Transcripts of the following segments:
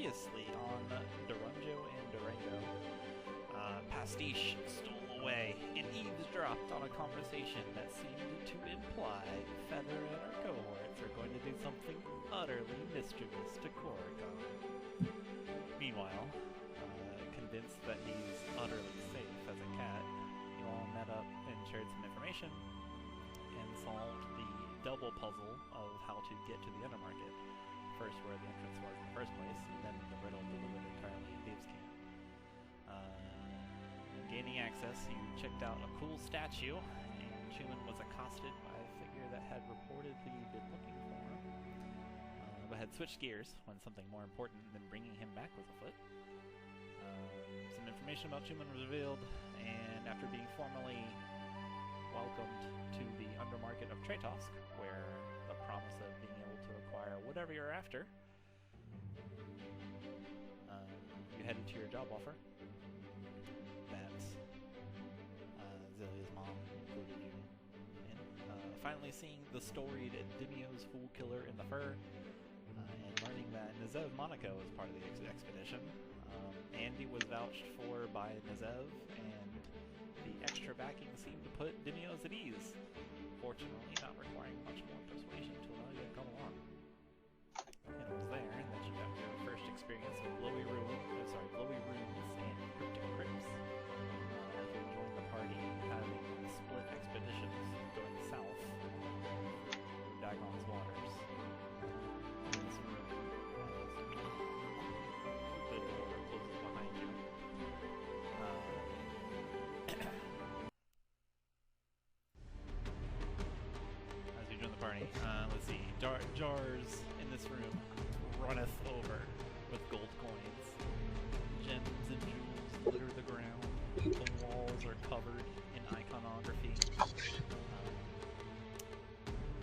Previously on Durunjo and Durango, Pastiche stole away and eavesdropped on a conversation that seemed to imply Feather and her cohorts are going to do something utterly mischievous to Korrigan. Meanwhile, convinced that he's utterly safe as a cat, you all met up and shared some information and solved the double puzzle of how to get to the Undermarket. First where the entrance was in the first place, and then the riddle delivered entirely in Dave's camp. Gaining access, you checked out a cool statue, and Chuman was accosted by a figure that had reportedly been looking for him, but had switched gears when something more important than bringing him back was afoot. Some information about Chuman was revealed, and after being formally welcomed to the Undermarket of Tretosk, where the promise of being able to acquire whatever you're after, you head into your job offer that Zelia's mom included you in. Finally seeing the storied Dimio's Fool Killer in the Fur, and learning that Nezev Monaco is part of the expedition. Andy was vouched for by Nezev, and the extra backing seemed to put Dimio's at ease, fortunately not requiring much more persuasion to allow you to come along. And it was there that you got your first experience with glowy runes and cryptic crypts. As you joined the party, having split expeditions going south through Dagon's waters. In this room, the door closes behind you. As you join the party, let's see. Jars in this room runneth over with gold coins. Gems and jewels litter the ground. The walls are covered in iconography.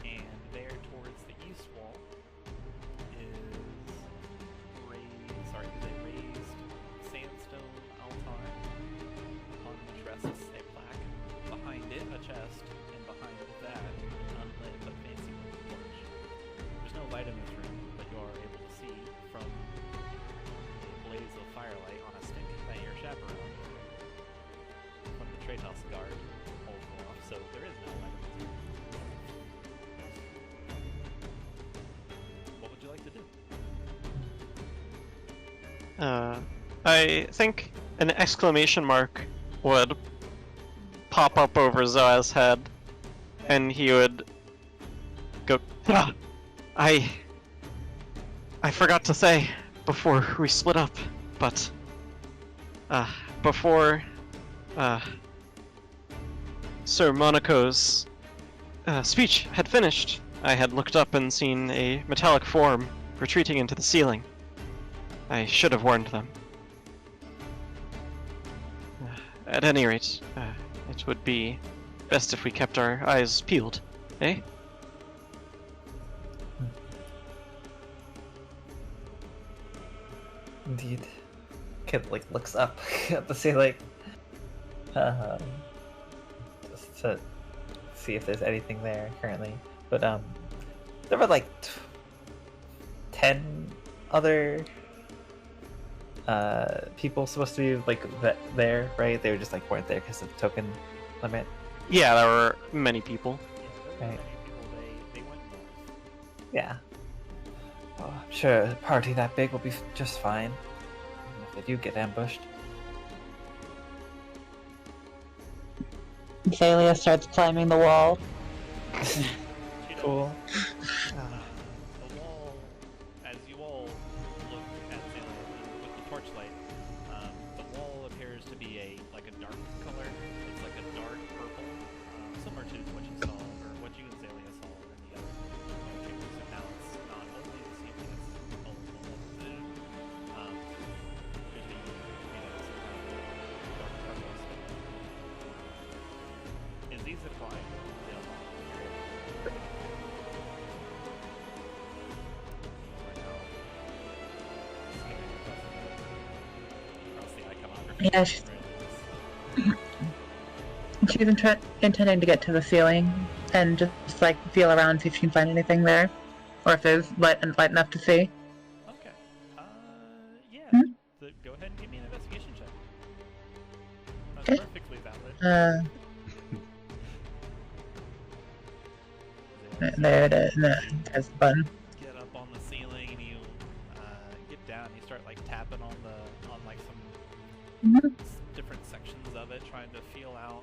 And there towards the east wall is a raised sandstone altar. On which rests a plaque. Behind it, a chest. And behind that, an unlit but fancy looking torch. There's no light in this room, but you are able to see from a blaze of firelight on a stick that your chaperone from the Tretosk guard holds aloft, so there is no light in this room. What would you like to do? I think an exclamation mark would pop up over Zoa's head, and he would go, "Ah! I forgot to say before we split up, but before Sir Monaco's speech had finished, I had looked up and seen a metallic form retreating into the ceiling. I should have warned them. At any rate, it would be best if we kept our eyes peeled, eh?" Indeed. Kid looks up at the ceiling, just to see if there's anything there currently. But there were like 10 other people supposed to be there, right? They were just weren't there because of the token limit. Yeah, there were many people. Right. They went north. Yeah. Well, I'm sure a party that big will be just fine. Even if they do get ambushed. Thalia starts climbing the wall. Cool. The wall, as you all look at Thalia with the torchlight, the wall appears to be a dark color. It's like a dark purple, similar to what you saw, or what you and Thalia saw in the other chambers. And now it's not only the ceiling, it's all the walls. Appears to be made of some kind of dark purple stuff. Is these applying? Yeah, she's intending to get to the ceiling and just feel around, see if she can find anything there, or if there's light enough to see. Okay. Perfectly valid. There it is. There's the button. Get up on the ceiling and you get down. You start like tapping on like some Mhm. different sections of it, trying to feel out.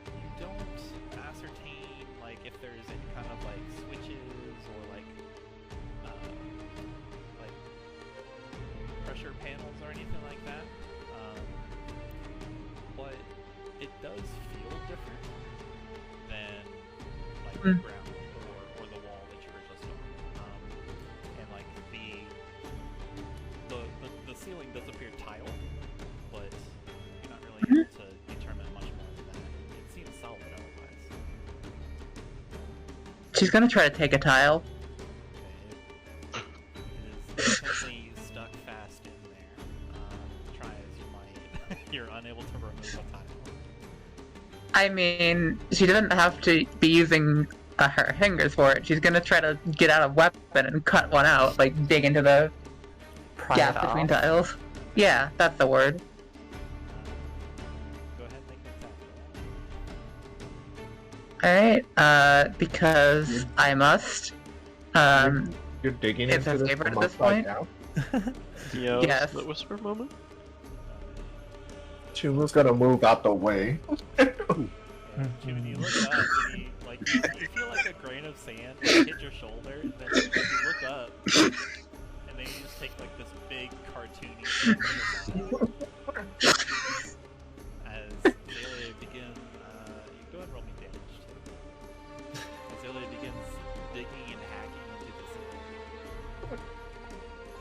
You don't ascertain like if there's any kind of like switches or like pressure panels or anything like that. But it does feel different than like the ground or the wall that you were just on. And like the ceiling does appear tile, but you're not really able to determine much more than that. It seems solid otherwise. She's gonna try to take a tile. Okay. It is definitely stuck fast in there. Try as you might, you're unable to remove a tile. I mean, she doesn't have to be using her fingers for it. She's gonna try to get out a weapon and cut one out, like dig into the Pry gap it between off. tiles. Yeah, that's the word. Go ahead and make an attack roll. Alright, because I must. You're digging It's into her this favorite from at this upside point? down? Yo, Yes. the whisper moment. Chuma's gonna move out the way. When you look up, and you feel like a grain of sand like, hit your shoulder, and then like, you look up, and then you just take like this big cartoony step to the side. As Azalea begins, you go ahead and roll me damage too. Azalea begins digging and hacking into the ceiling.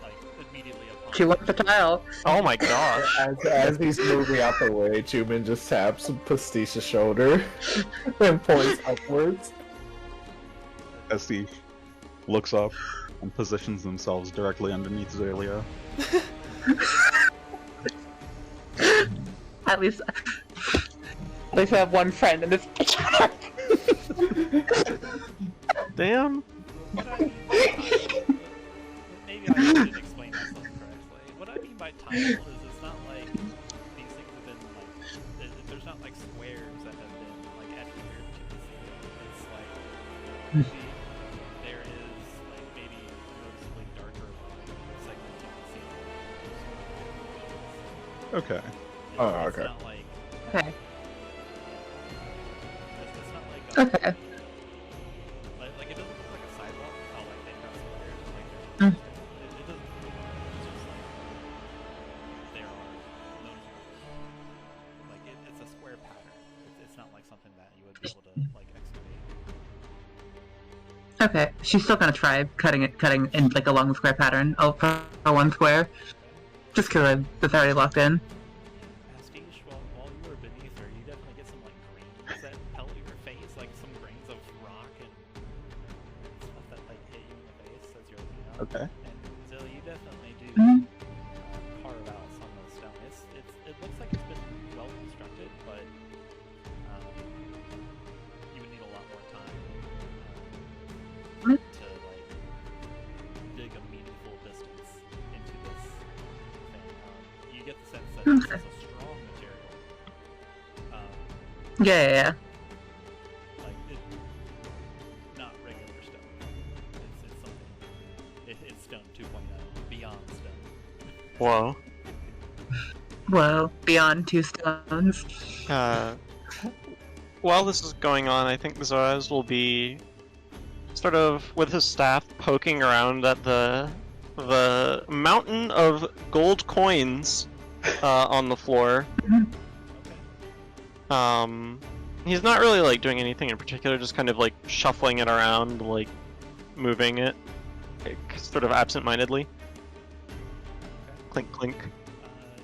Like, immediately upon She wants the tile. Oh my gosh. As he's moving out the way, Chuman just taps Pastiche's shoulder and points upwards. Esty looks up and positions themselves directly underneath Zalia. At least I have one friend in this picture. Damn. What I mean by maybe I didn't explain myself correctly. What I mean by tile is it's not like these things have been like there's not like squares that have been like adhered to the ceiling. It's like there is like maybe noticeably darker segments of the ceiling. Okay. Oh, It's okay. not like Okay. it's not like Okay. like it doesn't look like a sidewalk. How like they have squares like Mm. it doesn't look like that. It's just like there are noticeable like it's a square pattern. It's not like something that you would be able to like excavate. Okay. She's still gonna try cutting in like along the square pattern. Oh, for one square. Just because it's already locked in. Pastiche, while you were beneath her, you definitely get some like grains that pelt your face, like some grains of rock and stuff that like hit you in the face as you're looking up. Okay. And Zill, you definitely do Mhm. carve out some of the stone. It looks like it's been well constructed, but you would need a lot more time Mhm. to like dig a meaningful distance into this thing. You get the sense that this is a strong material. Yeah. Like not regular stone. It's something. It's stone 2.0, beyond stone. Whoa. Whoa. Beyond 2 stones. While this is going on, I think Zoraz will be sort of with his staff poking around at the mountain of gold coins on the floor. Okay. He's not really like doing anything in particular, just kind of like shuffling it around, like moving it, like, sort of absent-mindedly. Clink clink.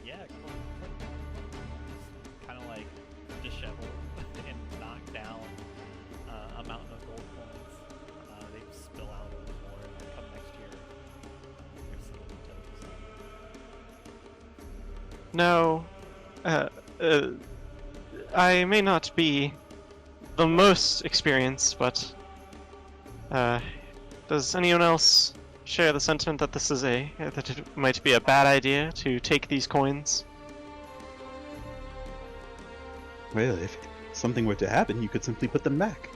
Yeah, kind of like disheveled and knock down a mountain of gold coins. They spill out on the floor and like, come next to your toes. No, I may not be the most experienced, but does anyone else share the sentiment that this is that it might be a bad idea to take these coins? Well, if something were to happen, you could simply put them back.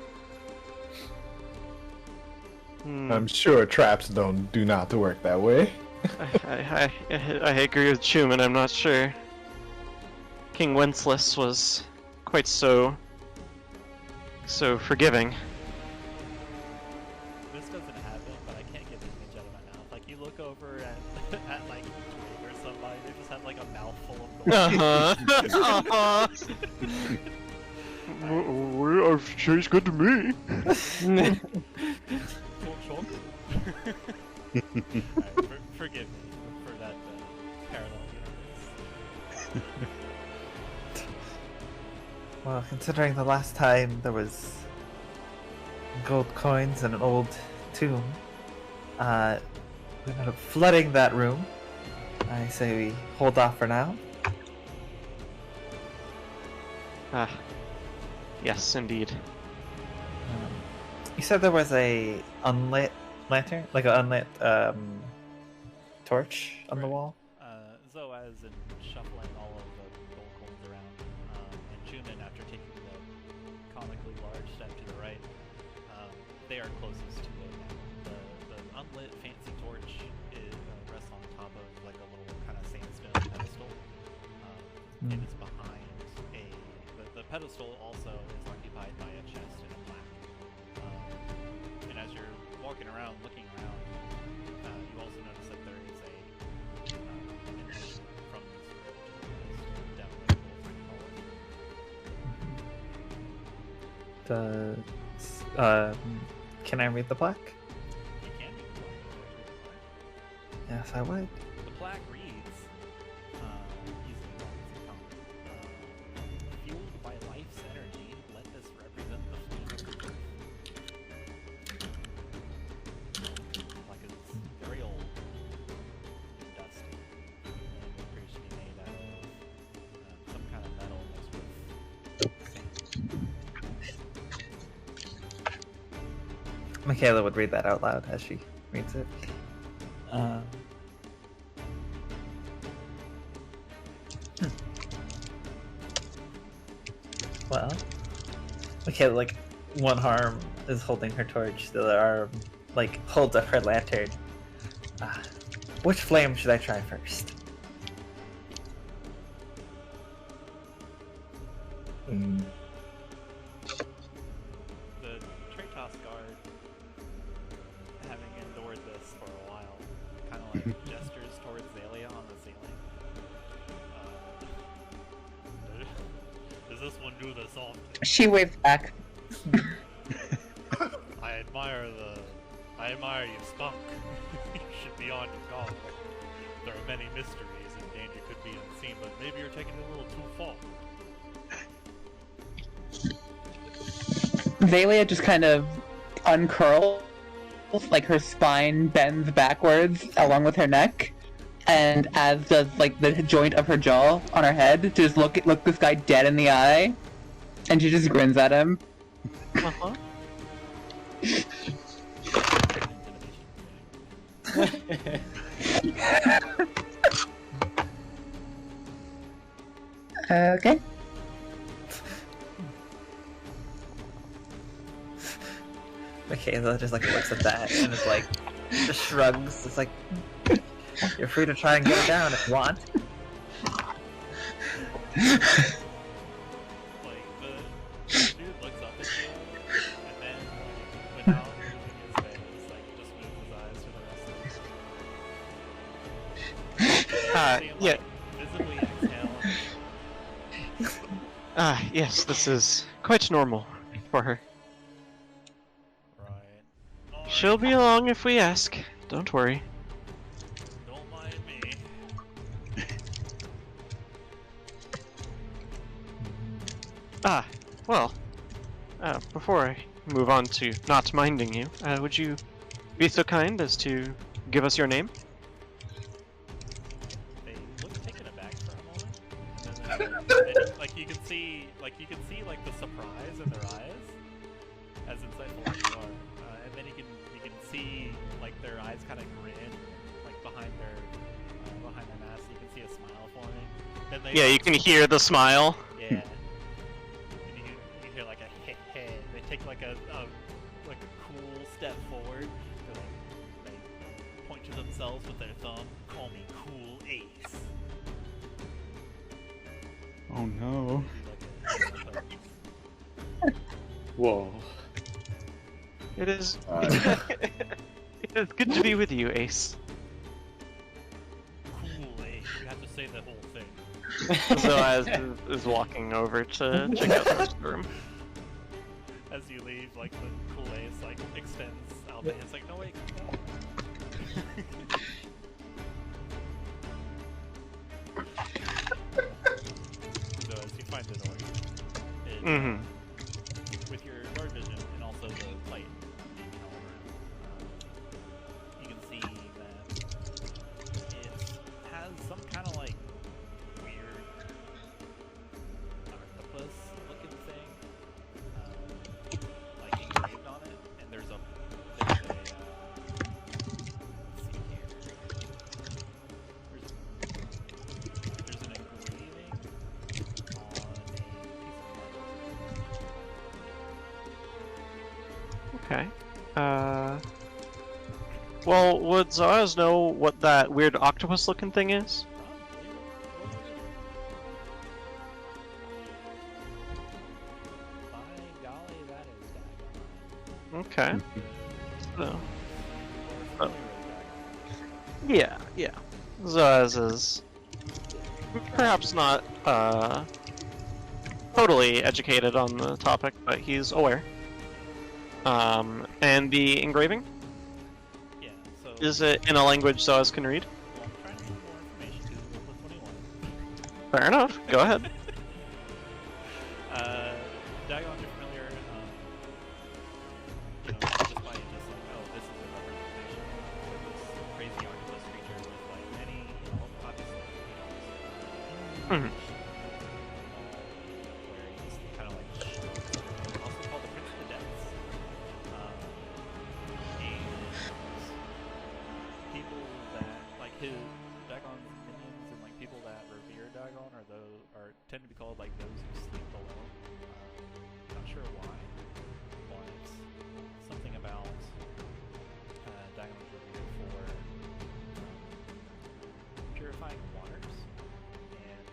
I'm sure traps do not work that way. I agree with Chuman, I'm not sure. King Wenceslas was quite so forgiving. This doesn't happen, but I can't get the image out of my mouth. Like, you look over at like, Drake or somebody, they just have, like, a mouthful of gold. She's good to me. Sure. Alright, forgive me for that parallel universe. Well, considering the last time there was gold coins in an old tomb, we ended up flooding that room. I say we hold off for now. Yes, indeed. You said there was a unlit lantern, like an unlit torch on the wall. Zoaz and shuffling all of the gold coins around, and Chuman, after taking the comically large step to the right, they are closest to it now. The unlit fancy torch rests on top of like a little kind of sandstone pedestal, and it's behind the pedestal also is occupied by a chest and a plaque. And as you're walking around, looking around, you also notice that there is a invitation from this room down the hallway. Can I read the plaque? You can read the plaque. Yes, I would. The plaque reads, using fueled by life's energy, let this represent the flame of rebirth. Like it's very old, and dusty, and it appears to be made out of some kind of metal mixed with sand. Michaela would read that out loud as she reads it. Well, Michaela, like, one arm is holding her torch, the other arm, like, holds up her lantern. Which flame should I try first? The Tratos guard, having endured this for a while, kind of like gestures towards Zalia on the ceiling. Does this one do this often? She waves back. I admire you, Skunk. You should be on your guard. There are many mysteries and danger could be unseen, but maybe you're taking it a little too far. Zalia just kind of uncurls, like her spine bends backwards along with her neck, and as does like the joint of her jaw on her head, just look this guy dead in the eye, and she just grins at him. Uh-huh. Okay. Michaela just like looks at that and is like, just shrugs. It's like, you're free to try and get it down if you want. Like, the dude looks up at you, and then, like, without moving his face, like, just moves his eyes to the rest of the room. Yeah. Visibly exhale. Yes, this is quite normal for her. Right. She'll be along if we ask. Don't worry. Don't mind me. Well, before I move on to not minding you, would you be so kind as to give us your name? They look taken aback for a moment, and then you can see the surprise in their eyes, as insightful as you are, and then you can see like their eyes kind of grin, like behind their mask. You can see a smile forming. Then they Yeah, you can hear the smile. Yeah. step forward. They point to themselves with their thumb. Call me Cool Ace. Oh no. Do like a Whoa. It is. It is good to be with you, Ace. Cool Ace. You have to say the whole thing. Zoaz is walking over to check out the rest of the room. As you leave, like the Cool Ace like extends out the hands like, no wait, come back. So as you find the door, it, Mm-hmm. with your dark vision and also the light being all around, you can see that it has some kind of like weird octopus-looking thing, like engraved on it, and there's a let's see here, there's an engraving on a piece of metal. Okay. Well, would Zoaz know what that weird octopus-looking thing is? By golly, that is Dagon. Okay. So, Or familiar with yeah. Zoaz is perhaps not totally educated on the topic, but he's aware. And the engraving? Dagon. Yeah, so Is it in a language Zoaz can read? well, I'm trying to get more information because we're level 21. Fair enough. Go ahead. Dagon, you're familiar, just by just like, oh, this is a representation of this crazy octopus creature with like many, obviously, Mhm. where he's kind of like also called the Prince of the Depths. And people that like his Dagon's minions and like people that revere Dagon are tend to be called like those who sleep below. Not sure why, but something about Dagon was revered for purifying waters, and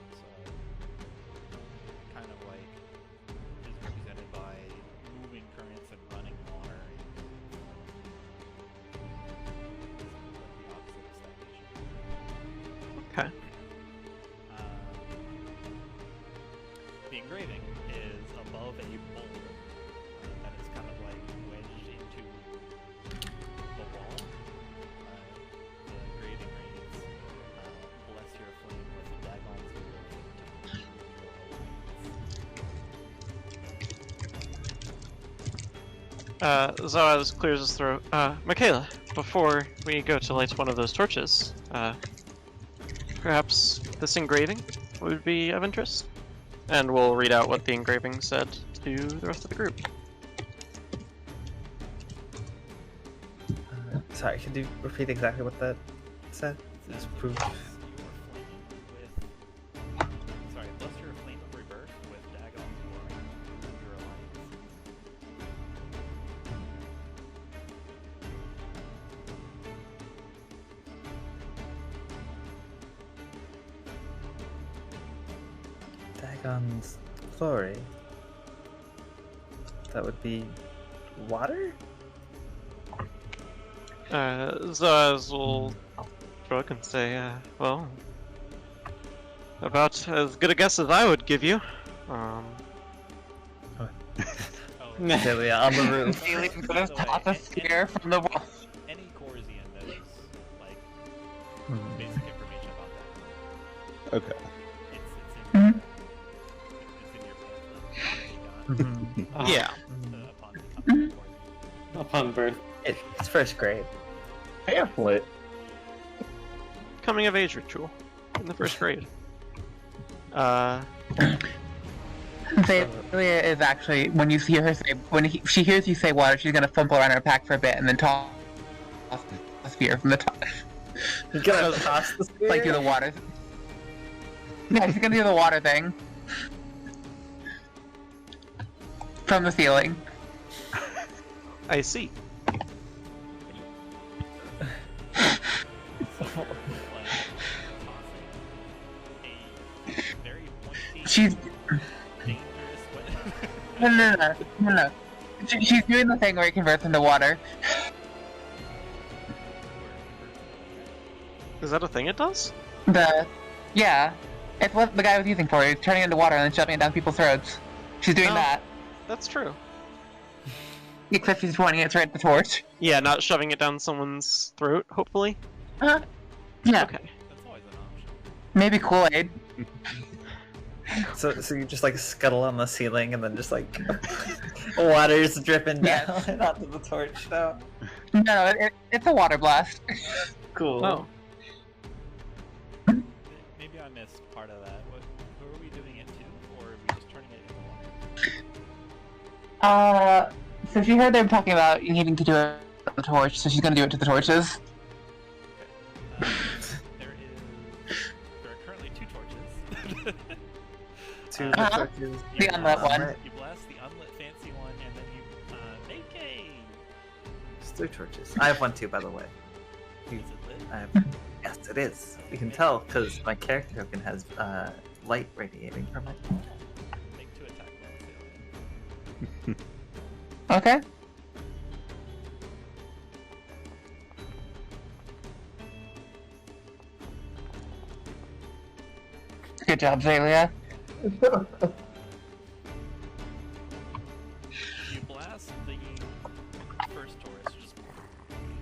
kind of like is represented by moving currents and running water. The opposite of stagnation. Okay. The engraving is above a bowl that is kind of like wedged into the wall. The engraving reads, "Bless your flame with Dagon's will to keep your alliance." Zoaz clears his throat. Michaela, before we go to light one of those torches, perhaps this engraving would be of interest? And we'll read out what the engraving said to the rest of the group. Sorry, could you repeat exactly what that said? It It's says, proof. "Bless your flame with..." Sorry, bless your flame of rebirth with Dagon's glory to your alliance. Dagon's glory. That would be water? Zoaz will shrug and say, well, about as good a guess as I would give you. Oh, Celia on the roof. Alien By goes the top way, a spear from the wall. any Corsian knows like Hmm. basic information about that. Okay. It's in your it's in your pamphlet that you got Mhm. Yeah. upon becoming a Corsian. Upon birth. It's first grade. Pamphlet. Coming of age ritual in the first grade. Celia is actually, when you hear her say, she hears you say water, she's gonna fumble around her pack for a bit and then toss a spear from the top. You're gonna toss the spear? Like do the water. Yeah, she's gonna do the water thing. From the ceiling. I see. a very pointy, She's dangerous weapon. no. She's doing the thing where it converts into water. Is that a thing it does? Yeah, it's what the guy was using for. He's turning it into water and then shoving it down people's throats. She's doing Oh. that. That's true. Except she's pointing it right at the torch. Yeah, not shoving it down someone's throat, hopefully. Huh? Yeah, Okay. That's always an option. maybe Kool-Aid. So you just like scuttle on the ceiling and then just like water's dripping down onto the torch now. No, it's a water blast. Cool. Oh. Maybe I missed part of that. Who are we doing it to, or are we just turning it into water? So she heard them talking about needing to do it with the torch, so she's gonna do it to the torches. There are currently 2 torches. Two Uh, torches. The You unlit blast- one. You blast the unlit fancy one, and then you make a. There's 3 torches. I have one too, by the way. Is it lit? I have... Yes, it is. You can tell because my character token has light radiating from it. Make 2 attack rolls. Okay. Good job, Zalia. You blast the first torch. Just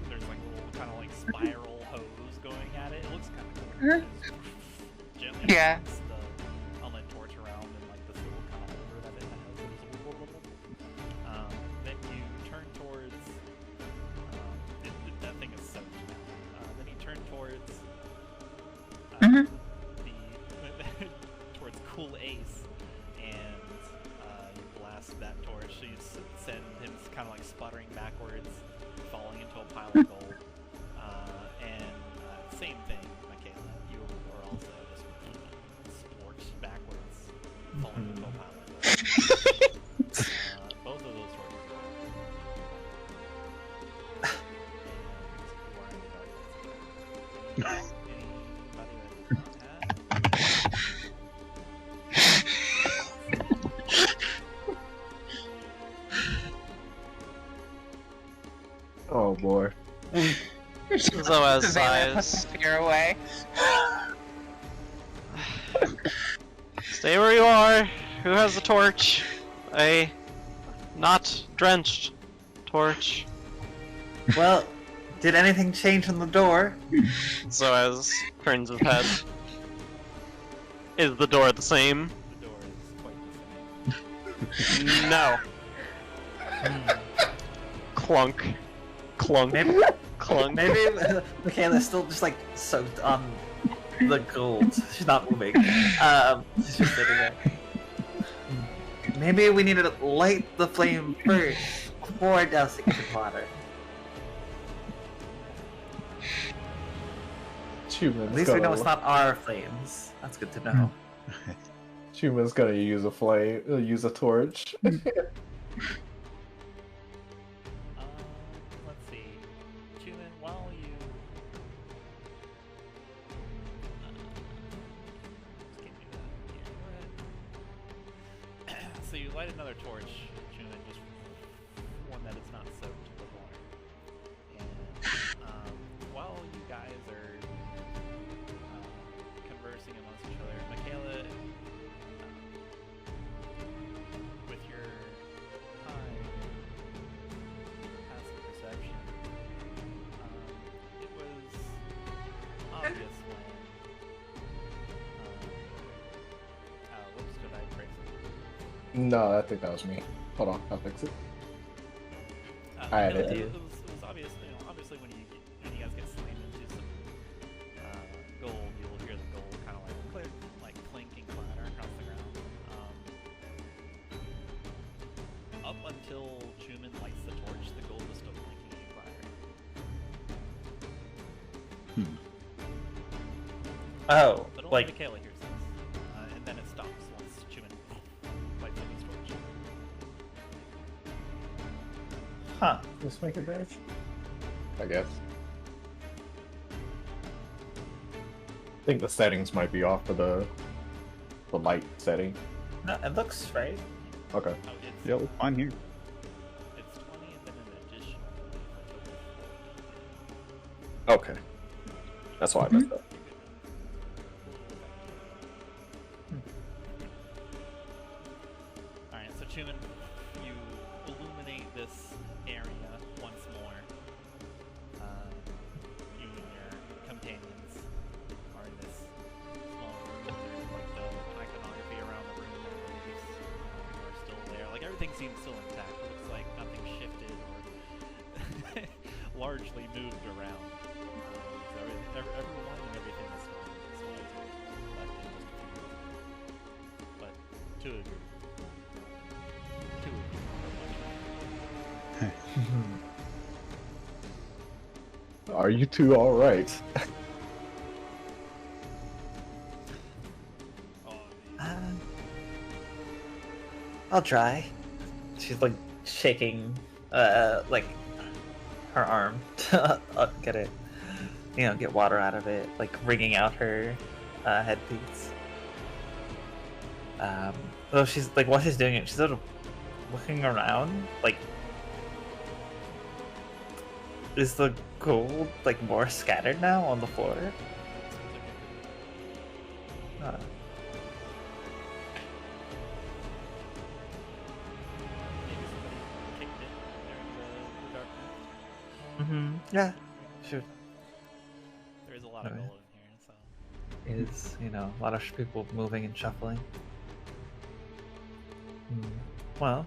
there's like a little kind of like spiral hose going at it. It looks kind of cool. Just gently Yeah. blast the unlit torch around and like this little kind of holder that it has. Then you turn towards. That thing is soaked now. Then you turn towards. Mhm. Towards Cool Ace, and you blast that torch. So you send him kind of like sputtering backwards, falling into a pile of gold. And same thing, Michaela. You are also just scorched backwards, falling into a pile of gold. Both of those torches are on. And you are in the darkness. Anybody that does not have? Oh boy. So as Zalia puts sighs, the spear away. stay where you are. Who has the torch? A not drenched torch. Well, did anything change on the door? So as turns his head. Is the door the same? The door is quite the same. No. Clunk. Clunk. Maybe, Clunk. maybe Michaela's still just like soaked on the gold. She's not moving. She's just sitting there. Maybe we need to light the flame first before dousing it in water. Chuman's At least we know gonna- it's not our flames. That's good to know. Chuman's gonna use a flame, use a torch. Let's see. Chuman, while you. Just can't do that here. So you light another torch, Chuman, just one that is not soaked with water. And while you guys are conversing amongst each other, Michaela, with your high passive perception, it was obvious when whoops, did I break something? No, I think that was me. Hold on, I'll fix it. I had Michaela, it. it was obvious, obviously when you guys get slammed into some gold, you will hear the gold kind of like click, like clinking clatter across the ground. Up until Chuman lights the torch, the gold was still clinking and clattering. Oh, But only like Michaela hears this, and then it stops once Chuman lights up his torch. huh? Just make it dash. I guess. think the settings might be off for the light setting. No, it looks right. Okay. Oh, it's, Yeah, look fine here. it's 20 and then an additional 20 for total 40. Okay. That's why I messed up. Alright, so Chuman, you illuminate this area once more. You and your companions are in this small room. There's like the iconography around the room that leaves are still there. Like everything seems still intact. It looks like nothing shifted or largely moved around. So everyone and everything is still as it left in just a few minutes ago. But two of you. Two of you are much Are you two alright? oh, I'll try. She's like shaking, like her arm to get it, get water out of it, like wringing out her headpiece. Though she's like, while she's doing it, she's sort of looking around, like, is the gold like more scattered now on the floor? maybe somebody kicked it during the darkness. Yeah, sure. There is a lot of Alright. gold in here, so Is a lot of people moving and shuffling. Well,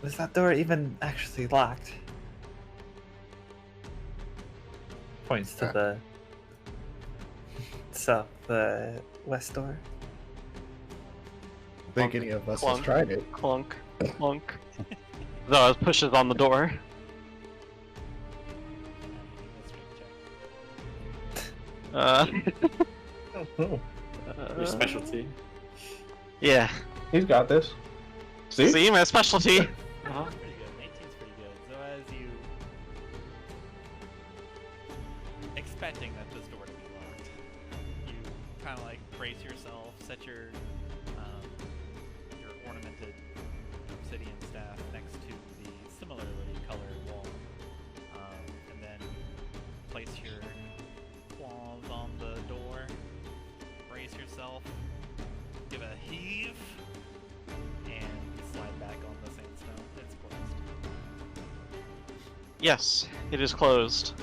is that door even actually locked? Points to the west door. I think any of us has Clunk. tried it. Clunk, clunk. Zoaz pushes on the door. let's check. Your specialty. Yeah. He's got this. See? See, my specialty. Uh-huh. Pretty good. 18's pretty good. So as you expecting that this door to be locked, you kind of like brace yourself, set your ornamented obsidian staff next to the similarly colored wall, and then place your claws on the door. Brace yourself. Give a heave. And slide back on the sandstone. It's closed. Yes, it is closed.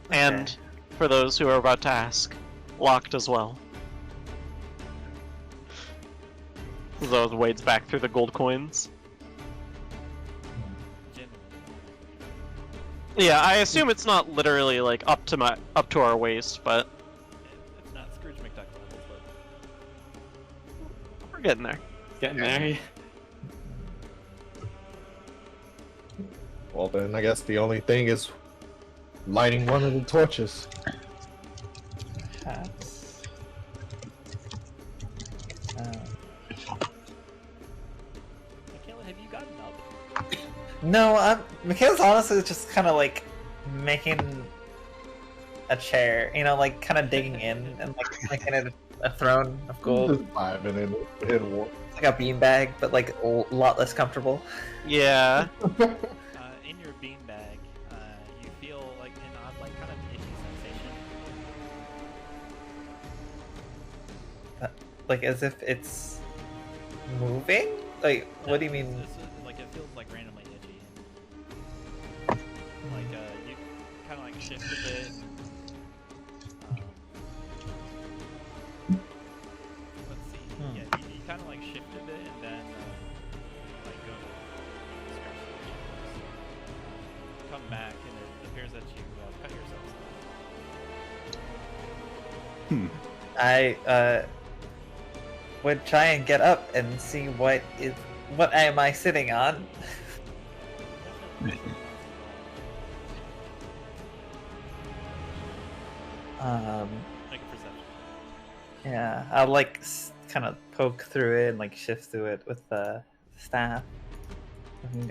Okay. And for those who are about to ask, locked as well. Zoaz wades back through the gold coins. Genuinely. Yeah, I assume it's not literally like up to our waist, but It's not Scrooge McDuck levels, but we're getting there. Getting there. Well then, I guess the only thing is lighting one of the torches. Perhaps. Michaela, have you gotten up? No, Michaela's honestly just kind of like making a chair, like kind of digging in and like making it a throne of gold. Just vibing in war. It's like a beanbag, but like a lot less comfortable. Yeah. In your beanbag, you feel like an odd, like kind of itchy sensation. Like as if it's moving? Like, what do you mean? Like it feels like randomly itchy. And, like you kind of like shift a bit. Let's see. Yeah, you kind of like shift a bit and then like go to scratch the itchy. Come back and it appears that you cut yourself. I would try and get up and see what am I sitting on? Make a perception. Yeah, I'll like kind of poke through it and like shift through it with the staff.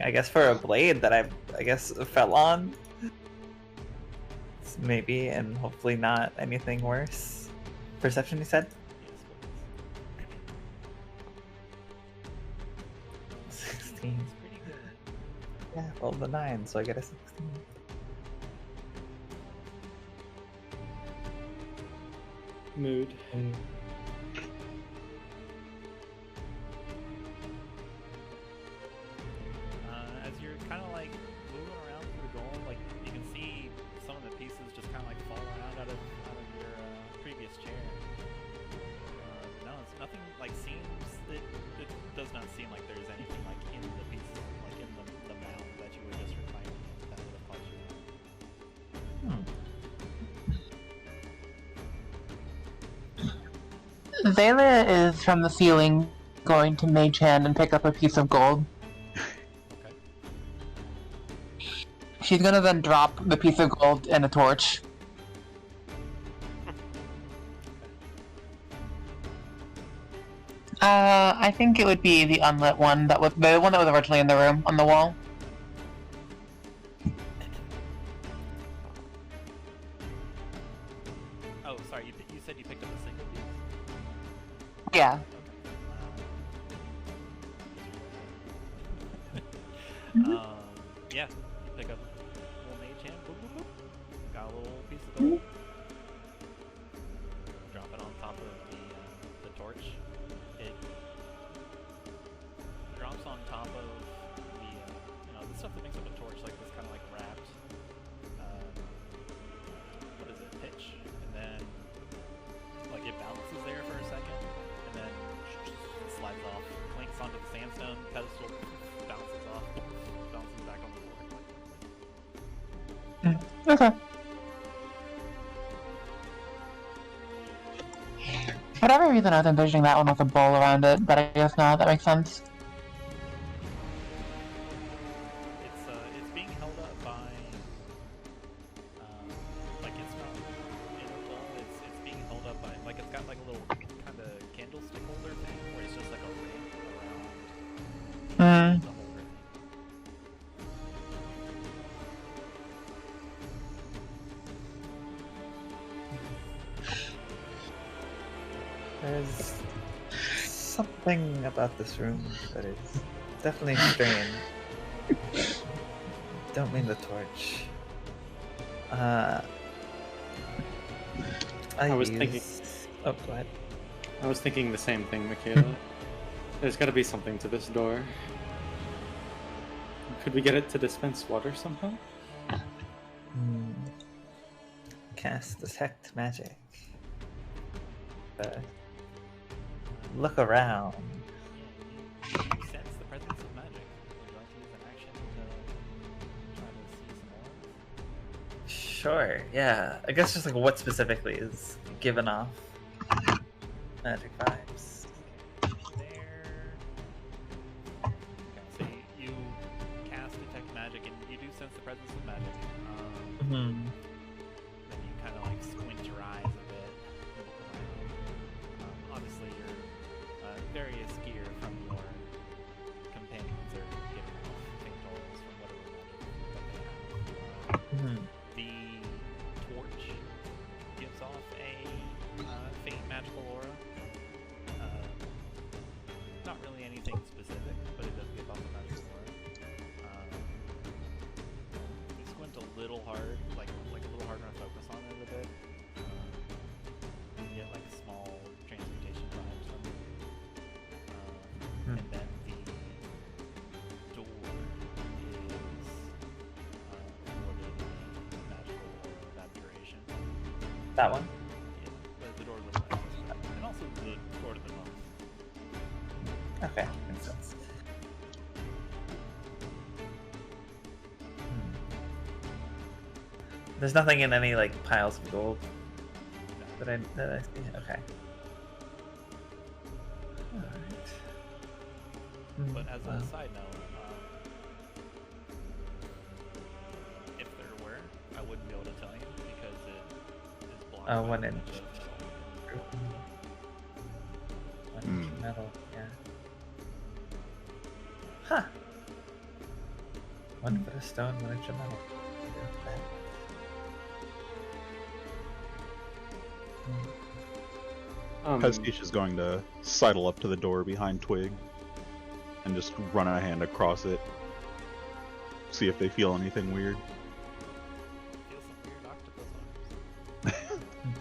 I guess for a blade that I guess fell on. chance, maybe, and hopefully not anything worse. Perception, you said? Yes, 16. it's pretty good. Yeah, rolled a 9, so I get a 16. Mood. As you're kind of like moving around through the golem, like you can see some of the pieces just kind of like fall around out of your previous chair. No, it's nothing like seems. It does not seem like there's anything like in the pieces, like in the mound that you were just reclining in that would have caused you. Zayla is from the ceiling going to Mage Hand and pick up a piece of gold. Okay. She's gonna then drop the piece of gold in a torch. I think it would be the unlit one that was the one that was originally in the room on the wall. Oh, sorry. You said you picked up a single piece. Yeah. Yeah, you pick up a little mage hand, boop, boop, boop. Got a little piece of gold. Drop it on top of the torch. It drops on top of the, the stuff that makes up a torch, like this kind of like wrapped, what is it, pitch? And then, like it bounces there for a second, and then it slides off, clinks onto the sandstone pedestal, bounces off, bounces back on the floor. Okay. For whatever reason, I was envisioning that one with a bowl around it, but I guess not. That makes sense. It's being held up by, like it's not in a bowl. It's being held up by, like it's got like a little kind of candlestick holder thing, where it's just like a ring around the holder. There's something about this room that is definitely strange. Don't mean the torch. I was thinking- Oh, go ahead. I was thinking the same thing, Michaela. There's got to be something to this door. Could we get it to dispense water somehow? Cast Detect Magic. Look around. You sense the presence of magic. Would you like to use an action to try to see some more? Sure, yeah. I guess just like what specifically is given off magic vibes. There. Okay, so you cast detect magic, and you do sense the presence of magic. Then you kind of like squint your eyes a bit. And look around. Obviously, your various gear from your companions are giving off faint auras from whatever magic that they have. The torch gives off a faint magical aura. Not really anything specific, but it does give off a magical aura. You squint a little hard, like a little harder to focus on it a bit. You get like small transmutation vibes from it. And then the door is awarded a magical aura of abjuration. That one? Yeah, the door to the left. And also the door to the north. Okay, makes sense. There's nothing in any like piles of gold that I see. Okay. Alright. But as a side note, if there were, I wouldn't be able to tell you because it is blocked. Oh, by 1 a inch. bunch of metal. 1 inch metal, yeah. Huh. 1 foot of stone, 1 inch of metal. Pastiche is going to sidle up to the door behind Twig and just run a hand across it. See if they feel anything weird. Feel some weird octopus arms.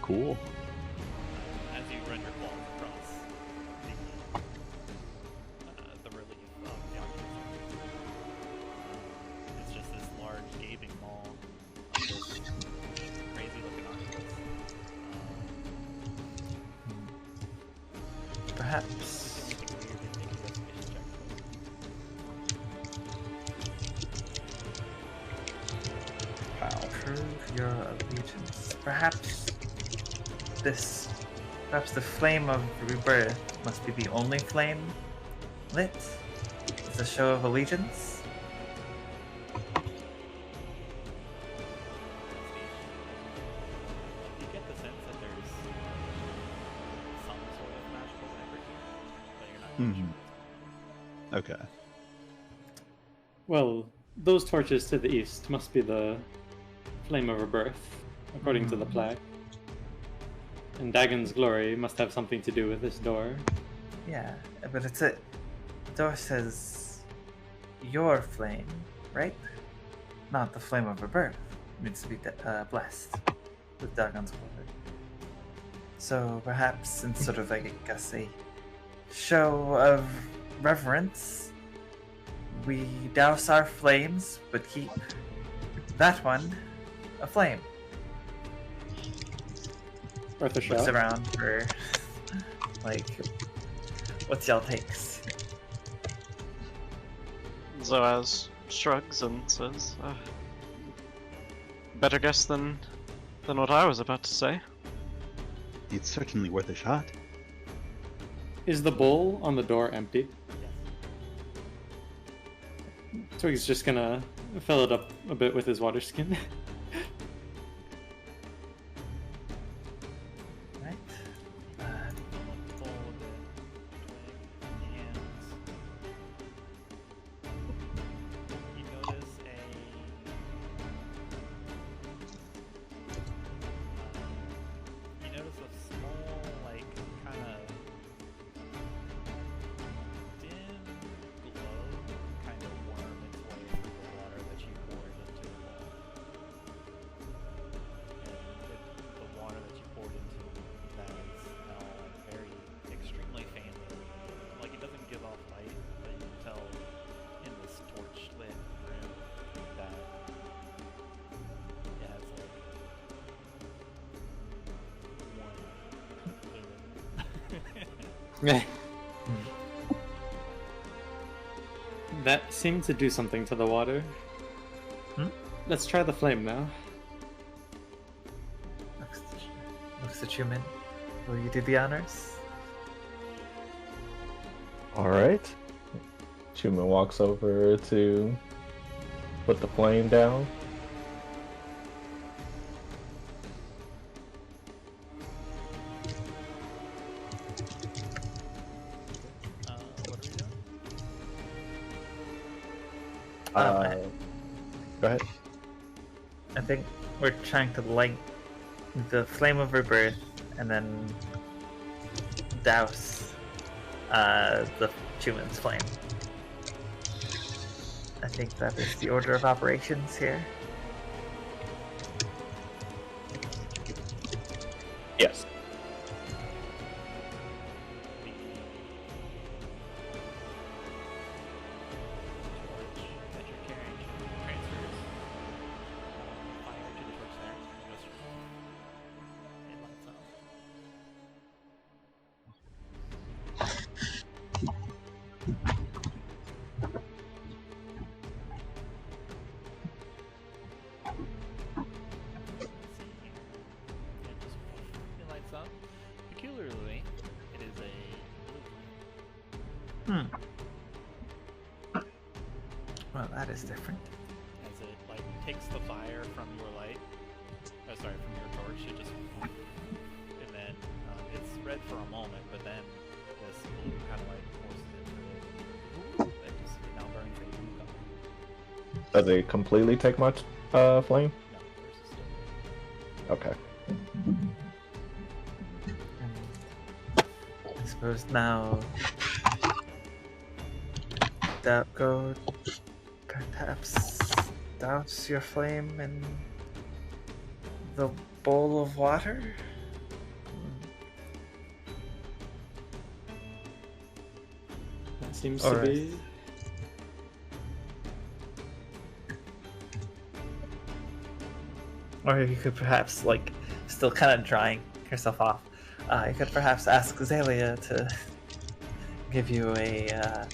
Cool. As you run your claws across the relief of the octopus. It's just this large gaping maw of this crazy looking octopus. Perhaps. Anything weird, make an investigation check. Prove your allegiance. Perhaps the flame of rebirth must be the only flame lit. It's a show of allegiance. You get the sense that there's some sort of magical effort here, but you're not really sure. Okay. Well, those torches to the east must be the Flame of Rebirth, according to the plaque. And Dagon's glory must have something to do with this door. Yeah, but the door says your flame, right? Not the flame of rebirth. It needs to be blessed with Dagon's glory. So perhaps in sort of like, I guess, a show of reverence, we douse our flames, but keep that one aflame. Worth a Looks shot. around for, like, what's y'all takes? Zoaz shrugs and says, better guess than what I was about to say. It's certainly worth a shot. Is the bowl on the door empty? Twig's just gonna fill it up a bit with his water skin. Right? Full of the twig, and you notice a small, like, kind of dim glow, kind of worm its way through the water that you poured into the water that you poured into that is now very extremely faint. Like, it doesn't give off light, but you can tell in this torch lit room that it has like one lumen. That seemed to do something to the water. Hmm? Let's try the flame now. Looks at you, Min. Will you do the honors? Alright. Chuman walks over to put the flame down. What are we doing? Go ahead. I think we're trying to light the flame of rebirth and then douse the human's flame. I think that is the order of operations here. Yes. That you're carrying transfers fire to the torch there. Just it lights up. It lights up. Peculiarly, it is a blue Well, that is different. as it like takes the fire from your light. Oh, sorry, from your torch. It just and then it's red for a moment, but then this blue kind of like forces it through. That just now burns a blue color. Does it completely take much flame? No, there's still Okay. suppose now that go perhaps douse your flame in the bowl of water? That seems All to right. be. Or you could perhaps, like, still kind of drying yourself off, you could perhaps ask Zalia to give you a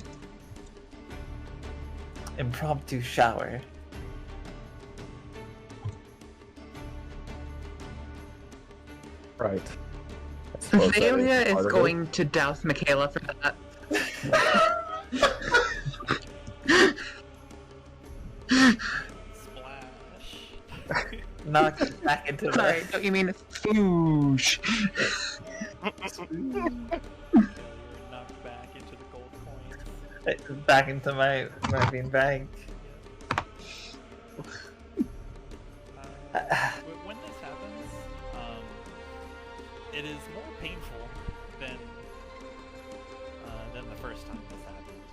impromptu shower. Right. I suppose that Azalea is is part of it. going to douse Michaela for that. Splash. Knock it back into the Sorry, don't you mean swoosh? You're knocked back into the gold coins. back into my bean bag. When this happens, it is more painful than the first time this happened.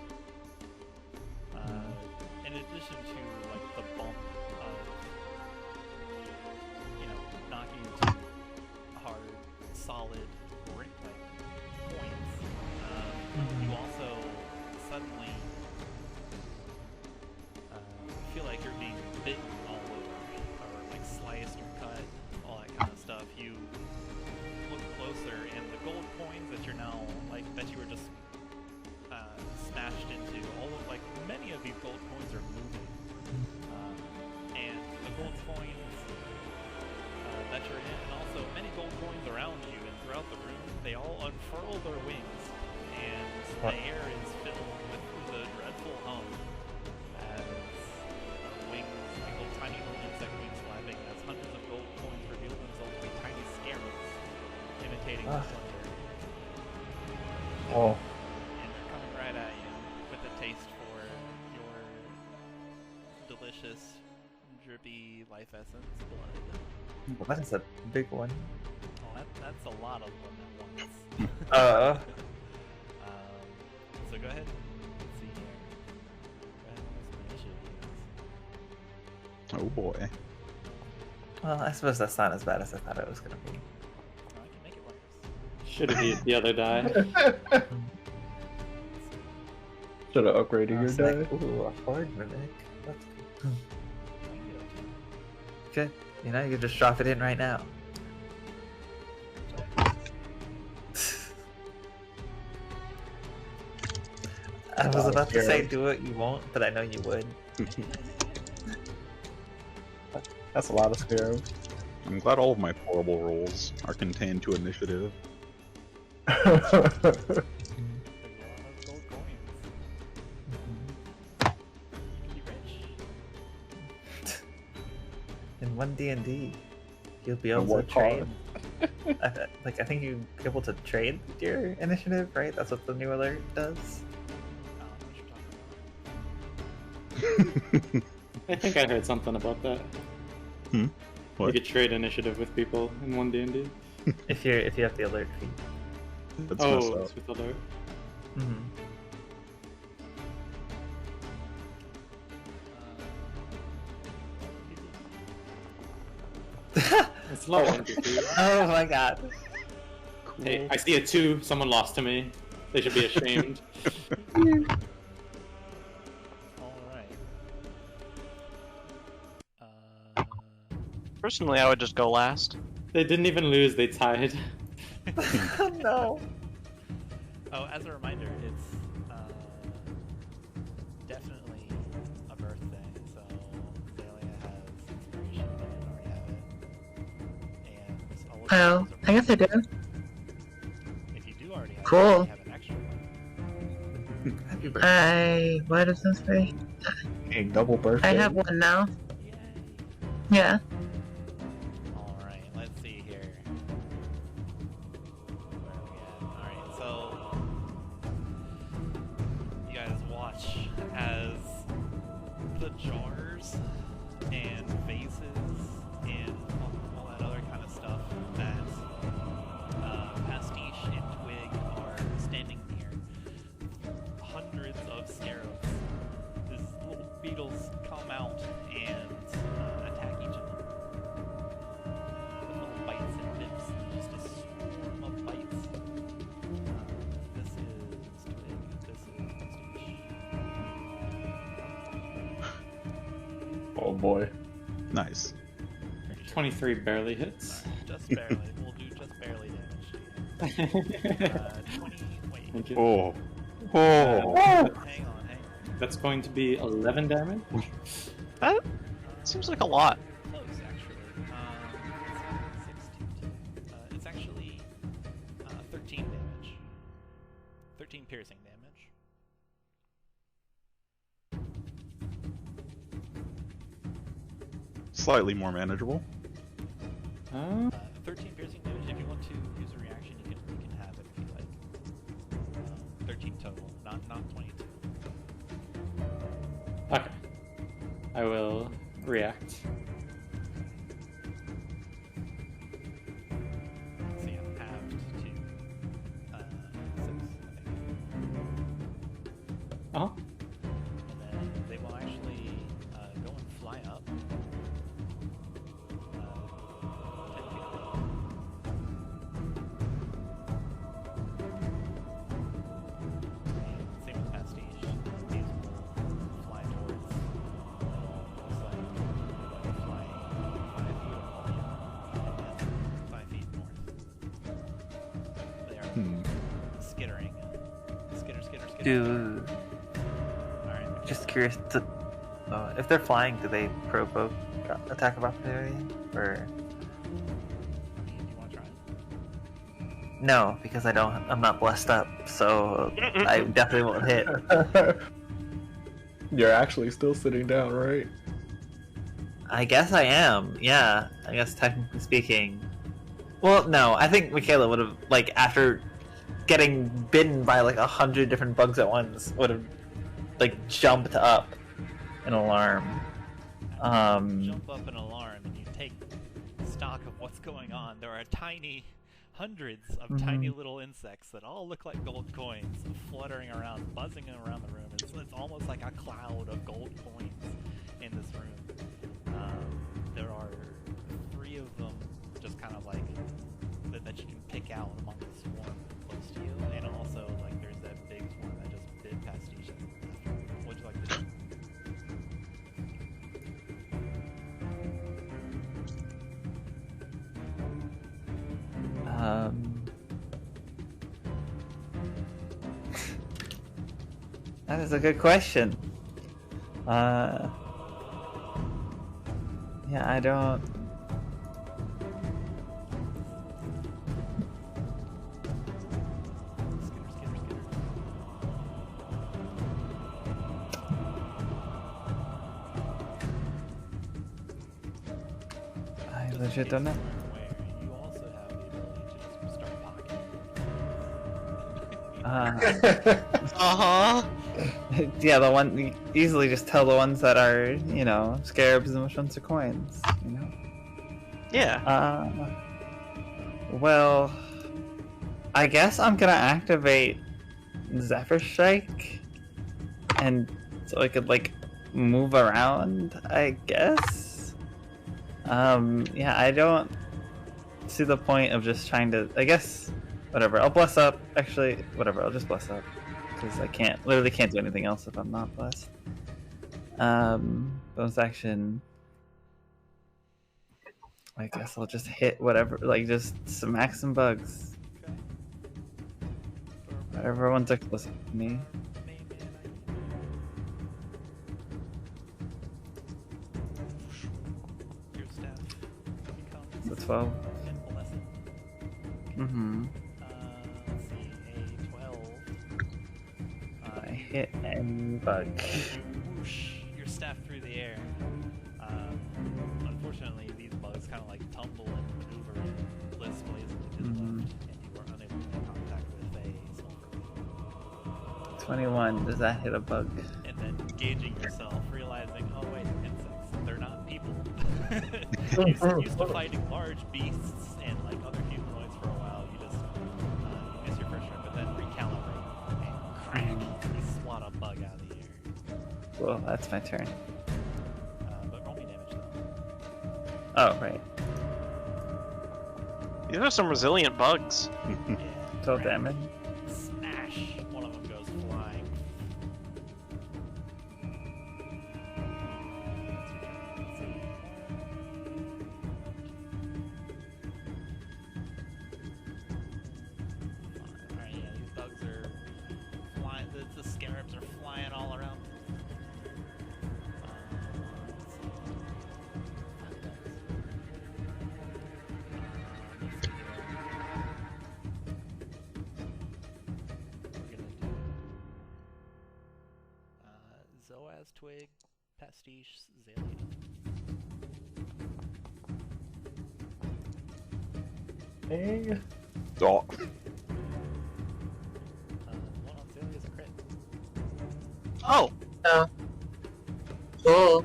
In addition to like the bump of knocking into hard, solid brick like points, you also suddenly feel like you're being bitten all over, or like sliced or cut, all that kind of stuff. You look closer, and the gold coins that you're now that you were just smashed into, many of these gold coins are moving, and the gold coins that you're in, and also many gold coins around you and throughout the room, they all unfurl their wings, and the air is filled with the dreadful hum as wings, like little tiny little insect wings flapping, as hundreds of gold coins reveal themselves to be tiny scarabs imitating the thunder. Oh, And they're coming right at you with a taste for your delicious, drippy life essence blood. Well, that is a big one. Oh, that's a lot of them at once. So go ahead. Let's see here. Go ahead and roll some initiative. Oh boy. Well, I suppose that's not as bad as I thought it was gonna be. Oh, I can make it worse. Should have used the other die. should have upgraded I your was die. like, ooh, a horde mimic. That's good. Good. You know, you can just drop it in right now. I was about to say do it, you won't, but I know you would. That's a lot of scarabs. I'm glad all of my horrible rolls are contained to initiative. There's a lot of gold coins. You can be rich. In one D&D, you'll be able to work trade. hard. I think you'll be able to trade your initiative, right? That's what the new alert does. I don't know what you're talking about. I think I heard something about that. You What? could trade initiative with people in one D&D. If you have the alert feed. That's messed Oh, up. it's with alert. Mm-hmm. It's low NPC. Oh my god. Hey, I see a 2. Someone lost to me. They should be ashamed. Alright. Personally, I would just go last. They didn't even lose, they tied. No. Oh, as a reminder, it's definitely a birthday, so Zalia has inspiration, but I don't already have it. And all of Oh, those I guess I do. If you do already have Cool. it, you have an extra one. Happy birthday. What does this say? A double birthday. I have one now. Yay! Yeah. Alright, let's see here. Where are we at? Alright, so you guys watch as the jars and vases and all that other kind of stuff that Pastiche and Twig are standing beetles come out and attack each of them. With little bites and bits, just a swarm of bites. This is Twig, this is Mustache. Oh boy. Nice. 23 barely hits. Just barely. We'll do just barely damage. 20. Wait. Thank you. Oh. Oh, Hang on. That's going to be 11 damage. that seems like a lot. Close, actually. 16. It's actually 13 damage. 13 piercing damage. Slightly more manageable. 13 piercing damage. If you want to use a reaction, you can have it if you like. 13 total, not 22. Okay. I will react. So yeah, halved to 6, I think. Uh-huh. And then they will actually go and fly up. 10 feet away. And same with Pastiche. These will fly towards. Looks like they're flying 5 feet or more. And then 5 feet north. They are skittering. Skitter. Do Alright. just curious to if they're flying, do they provoke attack of opportunity or Do you want to try? no? Because I'm not blessed up, so I definitely won't hit. You're actually still sitting down, right? I guess I am. Yeah, I guess technically speaking. Well, no, I think Michaela would have like after getting bitten by like 100 different bugs at once would have like jumped up in alarm. Jump up an alarm and you take stock of what's going on. There are hundreds of tiny little insects that all look like gold coins fluttering around, buzzing around the room. It's almost like a cloud of gold coins in this room. There are 3 of them just kind of like that you can pick out among the swarm close to you, and also like there's that big swarm that just bit Pastiche. What'd you like to do? That is a good question. Yeah, I don't. Skitter. I legit don't know. Where you also have the ability to just start pocketing. Uh-huh. Yeah, the one you easily just tell the ones that are, you know, scarabs and which ones are coins, you know. Yeah. Well, I guess I'm gonna activate Zephyr Strike, and so I could like move around, I guess. Yeah, I don't see the point of just trying to. I guess whatever. I'll bless up. Actually, whatever. I'll just bless up because I literally can't do anything else if I'm not blessed. Bonus action. I guess I'll just hit whatever, like just smack some bugs. Okay. Whatever ones are closest to me. Your staff becomes So 12. convalescent. Mm-hmm. Let's see, a 12. I hit any bug. You whoosh your staff through the air. Unfortunately, these bugs kind of like tumble and maneuver and blitz blazingly to the left, and you are unable to make contact with a sulfur. 21. Does that hit a bug? And then gauging yourself, realizing, oh wait, insects, they're not people. used to fighting large beasts and like other humanoids for a while. You just you miss your first turn, but then recalibrate and crack, you swat a bug out of the air. Well, that's my turn. But roll me damage though. Oh, right. These are some resilient bugs. Yeah. Total right. damage. Smash! One of them goes flying. Alright, yeah, these bugs are flying. The scarabs are flying all around. Let's see. We're gonna do Zoaz, Twig, Pastiche, Zalia. Hey. Oh, The one on Zalia is a crit. Oh, Oh. Cool.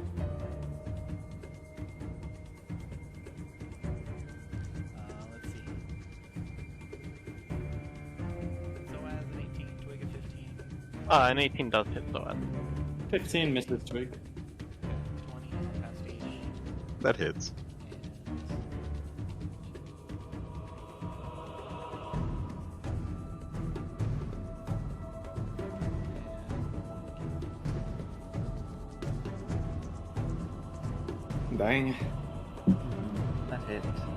Let's see. Zoaz an 18, Twig a 15, an 18 does hit Zoaz. 15 misses Twig. 20 Pastiche, that hits. Dang. That hit. let's see.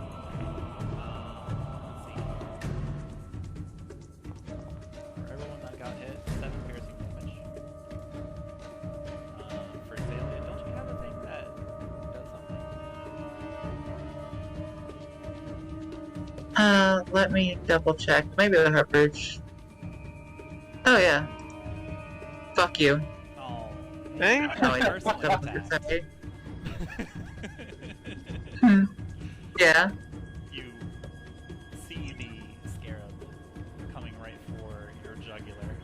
For everyone that got hit, 7 piercing damage. For Zalia, don't you have a thing that does something? Let me double check. Maybe the heart bridge. Oh yeah. Fuck you. Oh. Dang. No, I Personal don't. attack. Sorry. Hmm. Yeah. You see the scarab coming right for your jugular,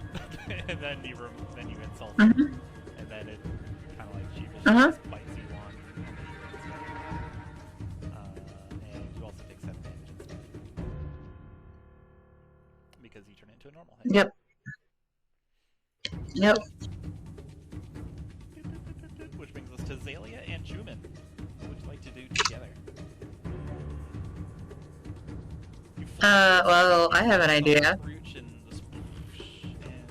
and then you insult it, Mhm. and then it kind of like sheepishly Uh-huh. just bites you on the and you also take 7 damage instead because you turn into a normal hit. Yep. Yep. Which brings us to Zalia and Jumin. What would you like to do together? You fly Well, I have an the idea. brooch and the sploosh, and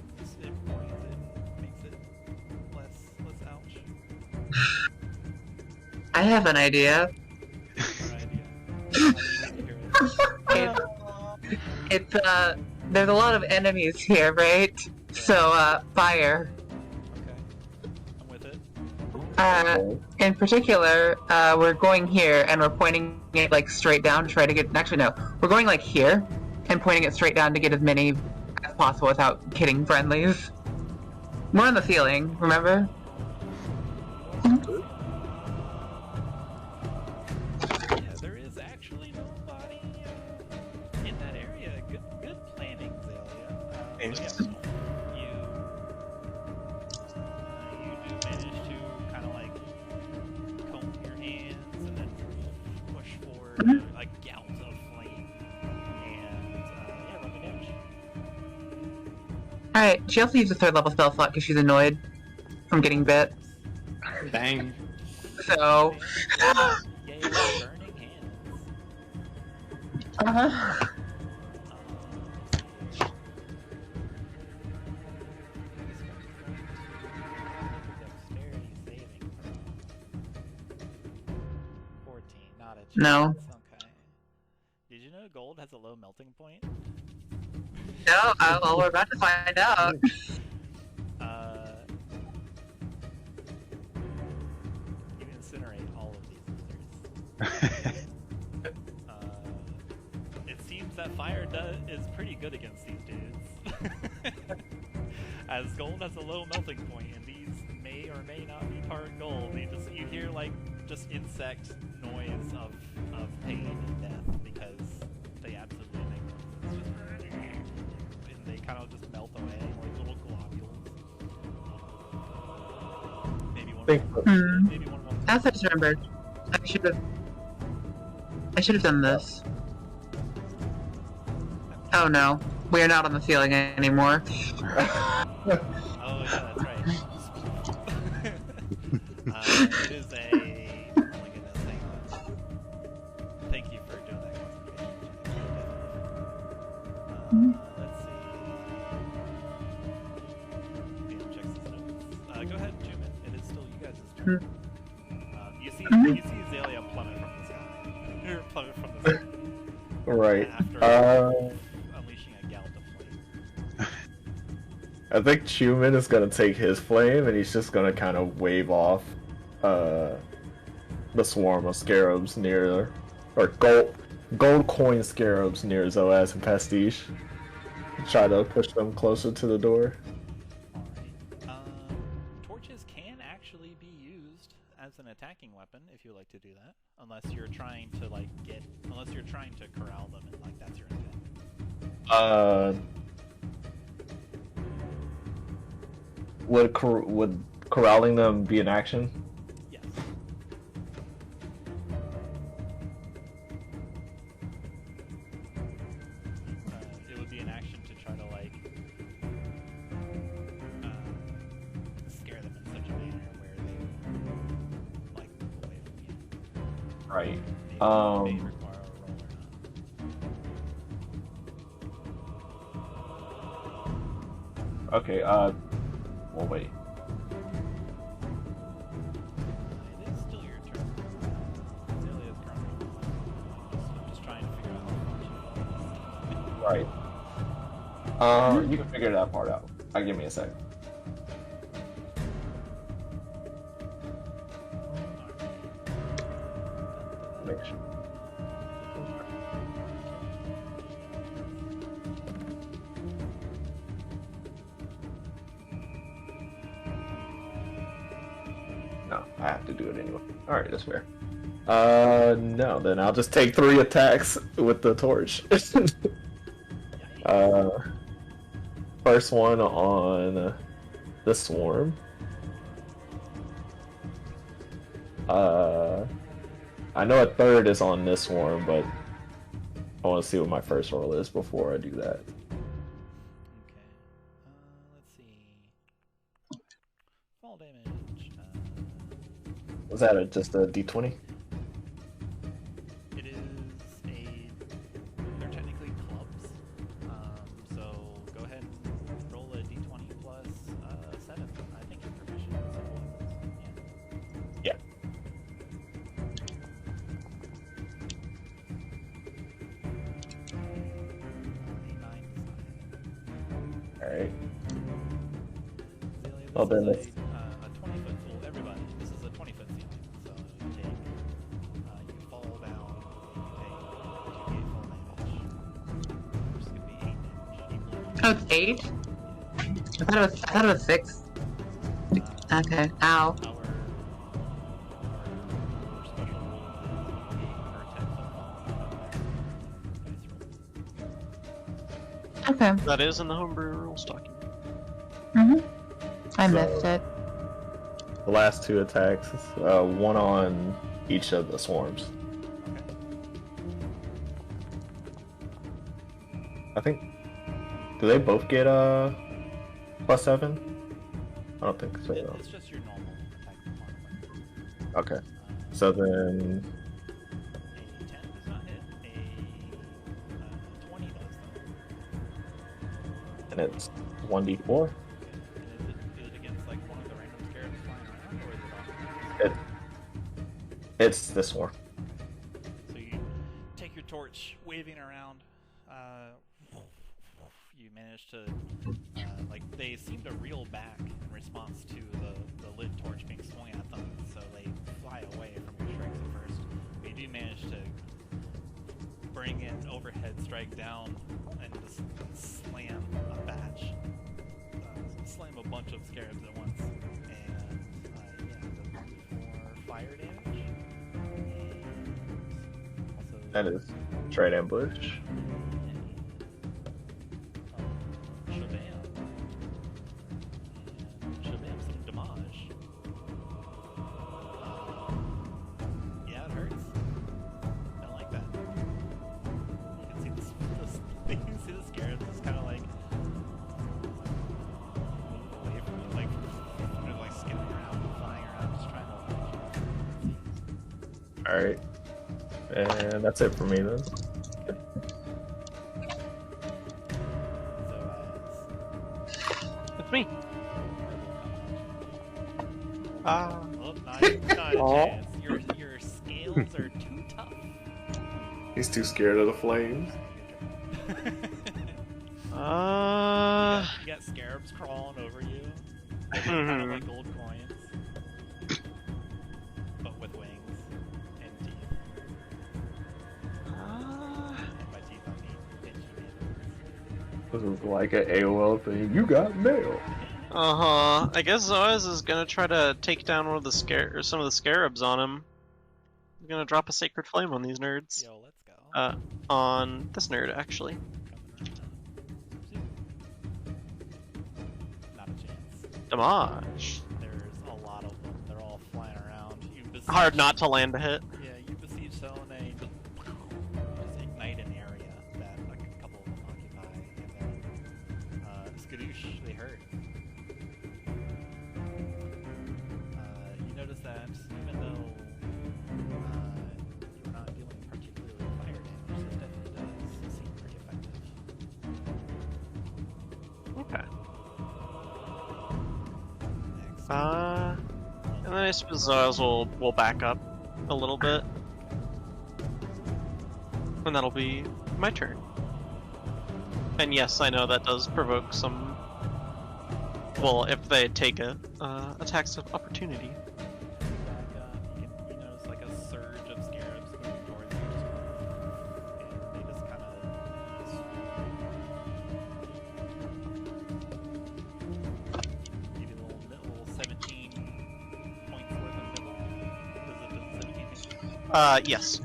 it points it, makes it less ouch. I have an idea. Your idea. It's there's a lot of enemies here, right? So fire. Okay. I'm with it. In particular, we're going here and we're pointing it like straight down to try to get. Actually, no, we're going like here and pointing it straight down to get as many as possible without hitting friendlies. We're on the ceiling, remember? Yeah, there is actually nobody in that area. Good planning, Zalia. Thanks. So yeah, you do manage to kind of like comb your hands and then push forward a gout of flame, and yeah, roll me damage. Alright, she also used a 3rd level spell slot because she's annoyed from getting bit. Dang. So. Yay, burning hands. Uh-huh. Dexterity saving throw. 14, not a chance. No. Okay. Did you know gold has a low melting point? No, well, we're about to find out. You incinerate all of these losers. It seems that fire is pretty good against these dudes. As gold has a low melting point, and these may or may not be part gold. You hear like just insect noise of pain and death because they absolutely make noises. It's just and they kind of just melt away like little globules. Maybe one. Think Maybe one of them. As I just remembered, I should have done this. Oh no, we are not on the ceiling anymore. Oh yeah, that's right. It is a. Oh my goodness, hang on. Thank you for doing that classification. Let's see. DM checks his notes. Go ahead, Jumin. It is still you guys' turn. You see Azalea plummet from the sky. Or plummet from the sky. Right. After unleashing a gout of flame. I think Chuman is gonna take his flame and he's just gonna kind of wave off the swarm of scarabs near, or gold coin scarabs near Zoaz and Pastiche. Try to push them closer to the door. Alright. Torches can actually be used as an attacking weapon if you like to do that, unless you're trying to corral them and like that's your intent. Would corralling them be an action? Yes. It would be an action to try to like scare them in such a manner where they like move away from you. Right. They may require a roll or not. Okay, well, wait. It is still your turn. Azalea is currently I'm just trying to figure out how much Right. You can figure that part out. Give me a sec. Make sure. No, I have to do it anyway. Alright, that's fair. No, then I'll just take 3 attacks with the torch. First one on the swarm. I know a third is on this swarm, but I want to see what my first roll is before I do that. Okay. Let's see. Fall damage. Was that just a d20? It is a. They're technically clubs. So go ahead and roll a d20 plus 7. I think you're proficient in simple weapons. Yeah. Alright. Azalea, Oh, this then is a 20-foot full. Everybody, this is a 20-foot ceiling. So you take, you fall down, you take 2d8 fall damage. Which is gonna be 8 damage. Oh, it's 8? I thought it was 6. Okay. Ow. Our special rule is per attack so far. Okay. That is in the homebrew rules document. I So- missed it. The last 2 attacks, one on each of the swarms. Okay. I think. Do they both get plus 7? I don't think so. It's just your normal attack modifier. Okay. So then. A 10 does not hit. A 20 does though. And it's 1d4? And is it against like one of the random scarabs flying around, or is it off? It's this one. So you take your torch, waving around. You manage to, like, they seem to reel back in response to the lit torch being swung at them, so they fly away from your strikes at first. But you do manage to bring an overhead strike down and just slam a batch, slam a bunch of scarabs at once, and yeah, the 4 fire damage. And also That is trade ambush. Shabam. And Shabam some damage. Yeah, it hurts. I don't like that. You can see you can see the scarabs just kind of like move away from you, like skipping around, flying around, just trying to Alright. And that's it for me then. It's me. Ah. Oh, not a chance. Your scales are too tough. He's too scared of the flames. You got scarabs crawling over you. Kind of like gold coins. But with wings and teeth. And by teeth I mean pinchy This is like an AOL thing. You got mail. I guess Zoaz is gonna try to take down one of the some of the scarabs on him. He's gonna drop a sacred flame on these nerds. Yo, let's go. On this nerd actually. Not a chance. Damage. There's a lot of them. They're all flying around. You besiege, Hard not to land a hit. Yeah, you besiege Zone and just ignite an area that like a couple of them occupy, and then Skadoosh, they hurt. You notice that even though you're not dealing particularly fire damage, this definitely does seem pretty effective. Okay. Next. And then I suppose Zoaz will back up a little bit. And that'll be my turn. And yes, I know that does provoke some... Well, if they take attacks of opportunity. Back up, you notice like a surge of scarabs moving towards you, and they just kind of. You do a little 17 points worth of nibble. Does it 17 hit? Yes.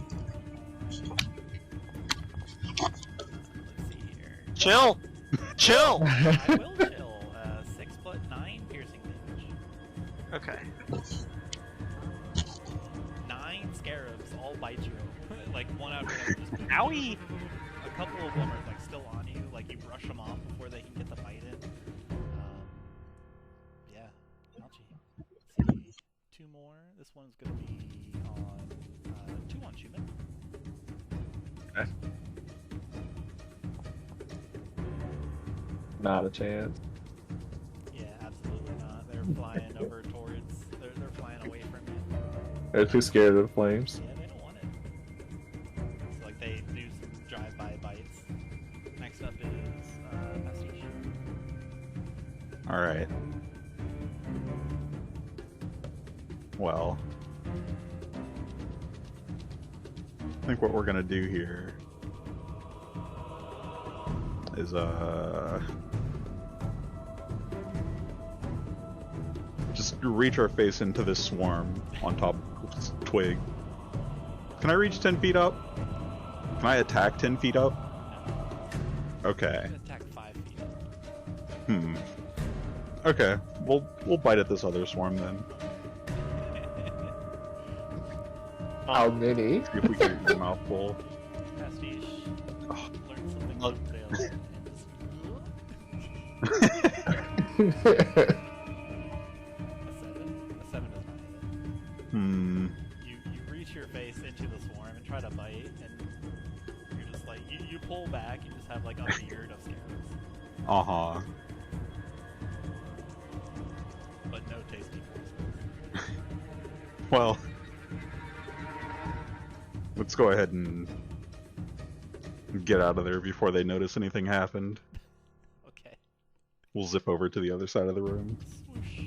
Let's see here. Chill! Chill! I will chill. 6 foot 9 piercing damage. Okay. 9 scarabs all bite you. Like one after another. Just Owie! A couple of them are like still on you. Like you brush them off before they can get the bite in. Yeah. Ouchie. Let's see. 2 more. This one's gonna be on 2 on Shumen. Okay. Not a chance. Yeah, absolutely not. They're flying over towards. They're flying away from you. They're too scared of the flames. Yeah, they don't want it. So like they do some drive-by bites. Next up is Pastiche. Alright. Well, I think what we're gonna do here is just reach our face into this swarm on top of Twig. Can I reach 10 feet up? Can I attack 10 feet up? Okay. Attack 5 feet. Okay. We'll bite at this other swarm then. How many? See if we can get your mouth full. Pastiche. Oh. Learn something Look. from Dale. A 7 does not hit. You reach your face into the swarm and try to bite, and you're just like you pull back. You just have like a beard of scarabs, Uh-huh. but no tasty morsels. Well, let's go ahead and get out of there before they notice anything happened. Okay. We'll zip over to the other side of the room. Swoosh.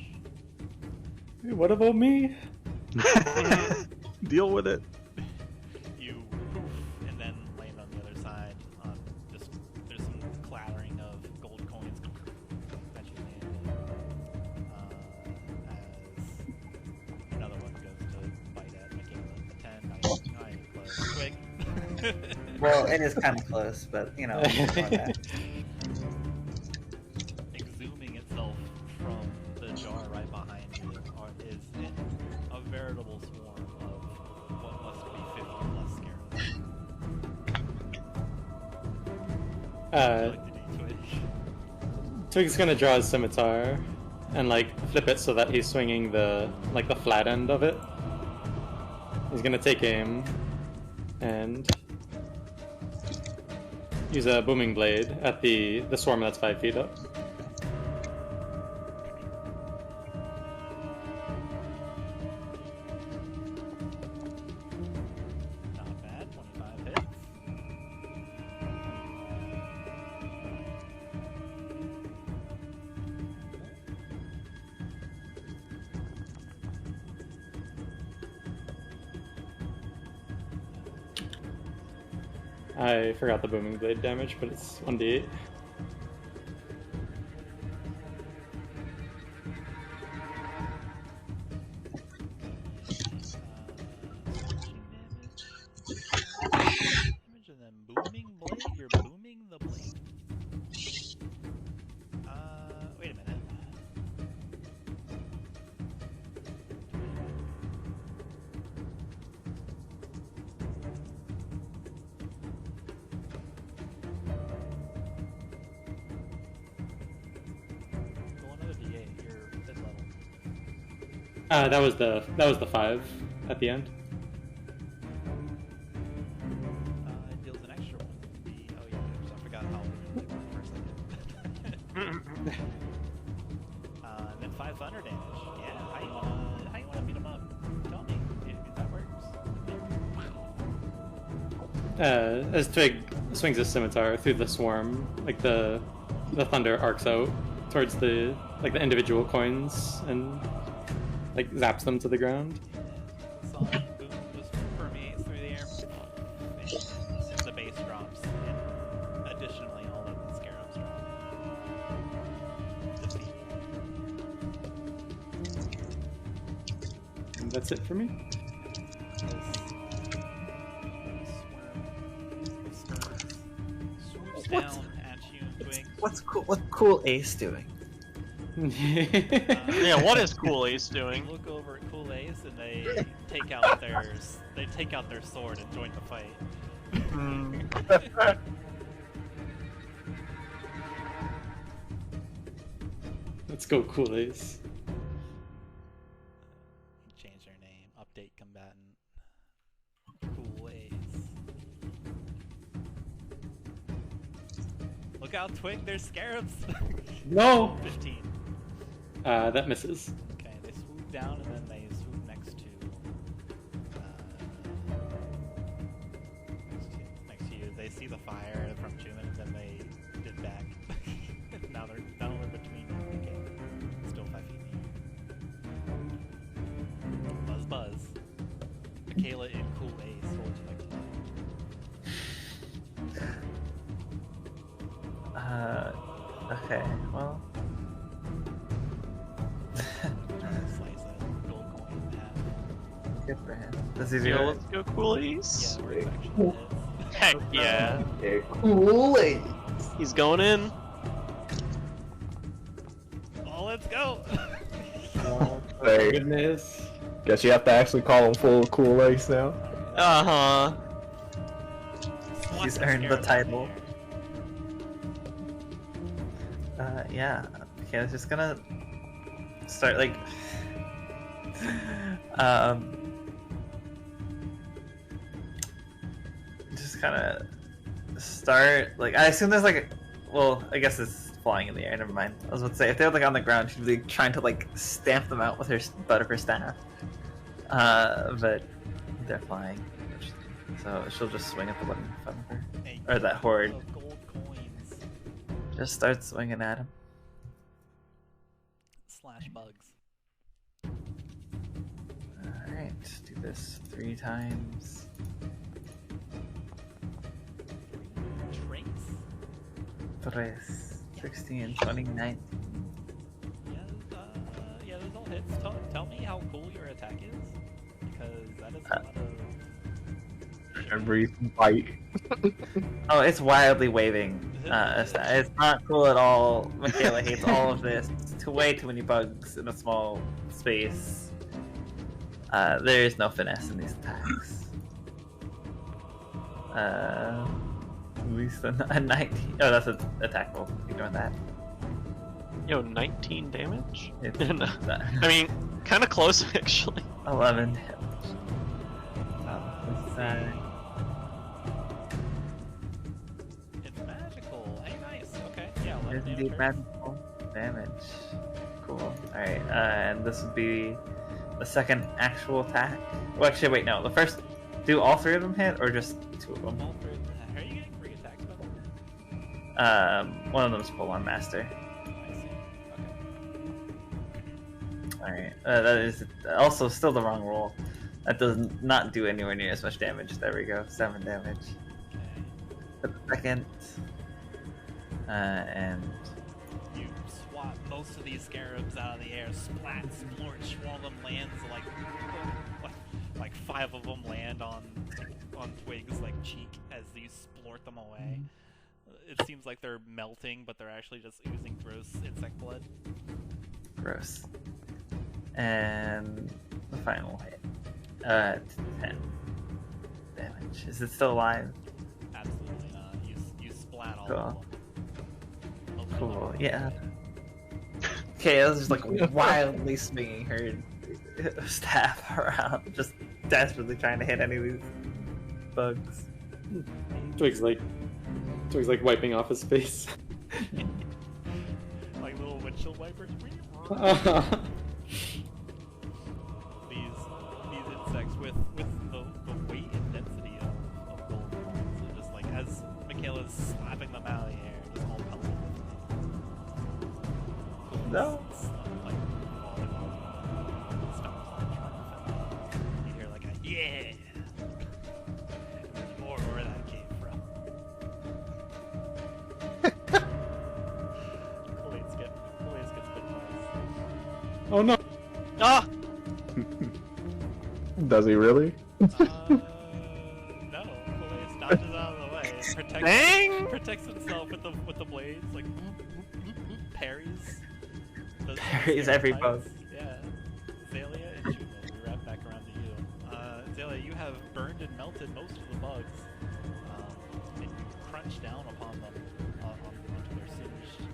Hey, what about me? Deal with it. You poof, and then land on the other side. Just there's some clattering of gold coins that you landed. As another one goes to bite at Michaela. 10, 9, close. Twig. Well, it is kind of close, but you know. Okay. Exhuming itself from the jar right behind you is a veritable swarm of what must be 50 plus scarabs. What would you like to do, Twitch? Twig's gonna draw his scimitar and like flip it so that he's swinging the flat end of it. He's gonna take aim and use a booming blade at the swarm that's 5 feet up. Not bad, 25 hits. I forgot the booming blade damage, but it's 1d8. Damage and then booming blade? You're booming the blade? Wait a minute. Roll another d8, you're mid level. That was the 5 at the end. It deals an extra one. Oh yeah, I forgot how they were for a second. And then 5 thunder damage. Yeah, how you wanna beat him up? Tell me if that works. As Twig swings his scimitar through the swarm, like the thunder arcs out towards the individual coins and like zaps them to the ground. Sonic boom just permeates through the air. And the base drops, and additionally all of the scarabs drop. Defeat. And that's it for me. Swoops down at you, Twig. What's cool Ace doing? Yeah, what is Cool Ace doing? Look over at Cool Ace and they take out their sword and join the fight. Let's go, Cool Ace. Change their name. Update combatant. Cool Ace. Look out, Twig, there's scarabs! No! 15. That misses. Okay, they swoop down and then they swoop next to you. They see the fire from Chuman and then they did back. now they're between you and Michaela. Still 5 feet. Buzz. Michaela in Cool Ace. What would you like to do? Okay, well. Slice a gold coin in half. Good for him. Does he do Yo, it? let's go Cool Ace. Yeah, perfection it is. Heck yeah. Cool Ace. He's going in. Oh, let's go! Hey, Goodness. guess you have to actually call him full Cool Ace now. Uh-huh. Swat He's the earned the scarabs title. in the air. Yeah. Okay, I was just gonna start like just kind of start like I assume there's like well I guess it's flying in the air. Never mind. I was about to say if they're like on the ground, she'd be trying to like stamp them out with her butt of her staff. But they're flying, so she'll just swing at the one in front of her. A Or that horde. of gold coins. Just start swinging at him. Slash bugs. Alright, do this 3 times. Traits? 3, 16, 20, 19. Yeah, those all hits. Tell me how cool your attack is, because that is a lot of. Every bite. Oh, it's wildly waving. It's not cool at all. Michaela hates all of this. It's way too many bugs in a small space. There is no finesse in these attacks. At least a 19. Oh, that's an attack roll. Ignore that. Yo, 19 damage? It's I mean, kind of close actually. 11 damage. It's magical. Hey, nice. Okay, yeah, It 11 is damage. indeed magical damage. Cool. Alright, and this would be the second actual attack. Well, actually, wait, no. The first. Do all three of them hit, or just two of them? All three. Are you getting 3 attacks, by the way? One of them's Pull on Master. I see. Okay. Alright, that is also still the wrong roll. That does not do anywhere near as much damage. There we go, 7 damage. Okay. For the second. And You swat most of these scarabs out of the air, splat, splorch. One of them lands like 5 of them land on Twig's like cheek as you splort them away. It seems like they're melting, but they're actually just oozing gross insect blood. gross. And the final hit. 10 damage. Is it still alive? Absolutely not. You splat all Cool. of them. Most of them Cool, are yeah. dead. Okay, I was just like wildly swinging her staff around, just desperately trying to hit any of these bugs. Twig's like wiping off his face. Like little windshield wipers. These insects with the weight and density of gold coins, are just like as Michaela's slapping them out of the air, just all pelted with No. like volleyballs, stops on the trumpet. You hear like a yeah, or where that came from. Clays gets bit twice. Oh no! Ah! Does he really? No. Clays dodges out of the way and Dang! protects himself with the blades, like parries. Does Parries scare every bites. bug. Yeah. Zalia and Juno, we wrap back around to you. Zalia, you have burned and melted most of the bugs, and you crunch down upon them onto their singed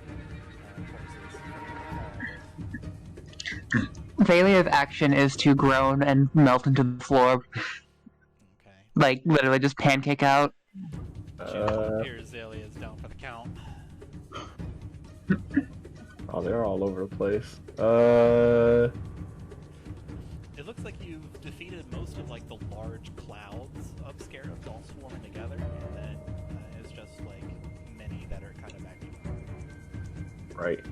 corpses. Zalia's action is to groan and melt into the floor, Okay. like literally just pancake out. Juno appears. Zalia is down for the count. Oh, they're all over the place. It looks like you've defeated most of like the large clouds of scarabs all swarming together, and then it's just like many that are kind of acting. Right.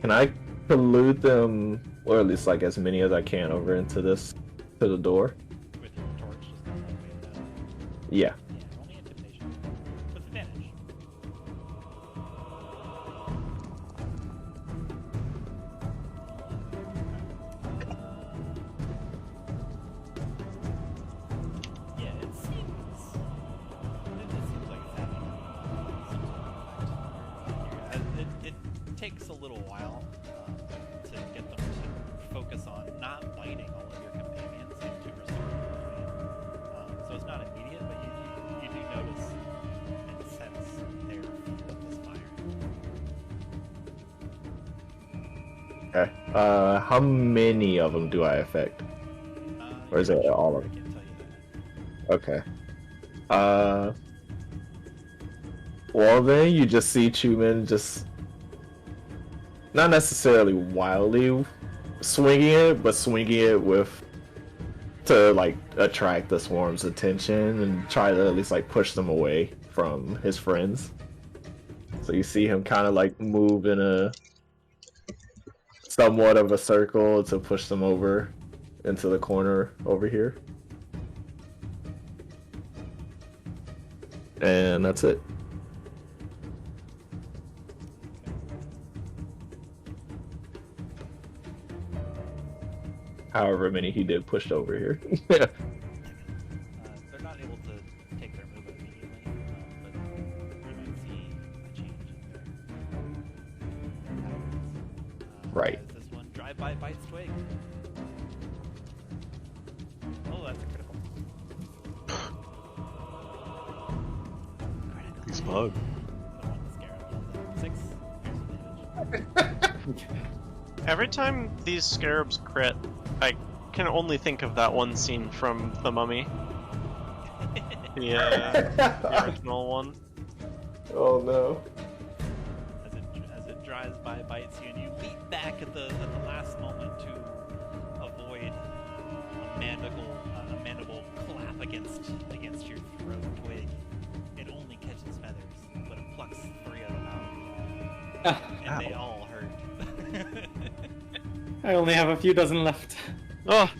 Can I collude them, or at least like as many as I can, over into to the door? With your torch, just kind of waving that. Yeah. Yeah, only intimidation. With advantage. Yeah, it seems like it's having some sort of effect here. It takes a little while to get them to focus on not biting all of your companions and to restore them. So it's not immediate, but you do notice and sense their fear of this fire. Okay. How many of them do I affect? Or is it all of I them? can't tell you that. Okay. Well then you just see Chuman just not necessarily wildly swinging it, but swinging it to like attract the swarm's attention and try to at least like push them away from his friends. So you see him kind of like move in a somewhat of a circle to push them over into the corner over here. And that's it. However many he did pushed over here. They're not able to take their move immediately, but you might see a change in their patterns. Right. As this one drive-by bites Twig. Oh, that's a critical. Critical. He's bug. The one scarab does it. 6 piercing damage. Every time these scarabs crit, I can only think of that one scene from The Mummy. The original one. Oh no. As it drives by, bites you, and you leap back at the last moment to avoid a mandible clap against your throat twig. It only catches feathers, but it plucks 3 of them out, and they all hurt. I only have a few dozen left. Oh,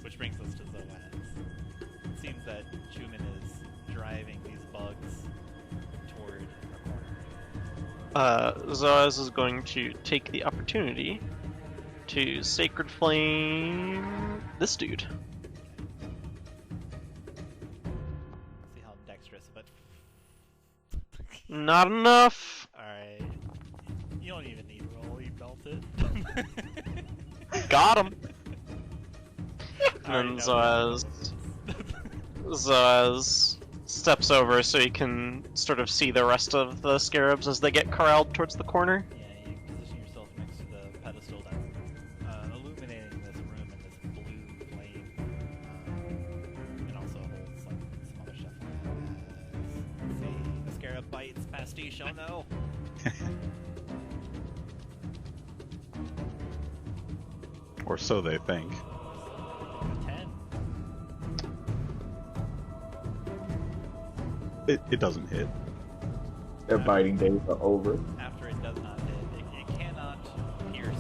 Which brings us to Zoaz. It seems that Chuman is driving these bugs toward a corner. Zoaz is going to take the opportunity to Sacred Flame this dude. See how dexterous, but Not enough. alright. You don't even need roll, you belt it. Got him. I already And know Zoaz steps over so he can sort of see the rest of the scarabs as they get corralled towards the corner. Yeah, you position yourself next to the pedestal that's illuminating this room in this blue flame, and also holds like some other stuff. Let's see, the scarab bites, pastiche, oh no! Or so they think. 10. It doesn't hit. Their biting days are over. After it does not hit, it cannot pierce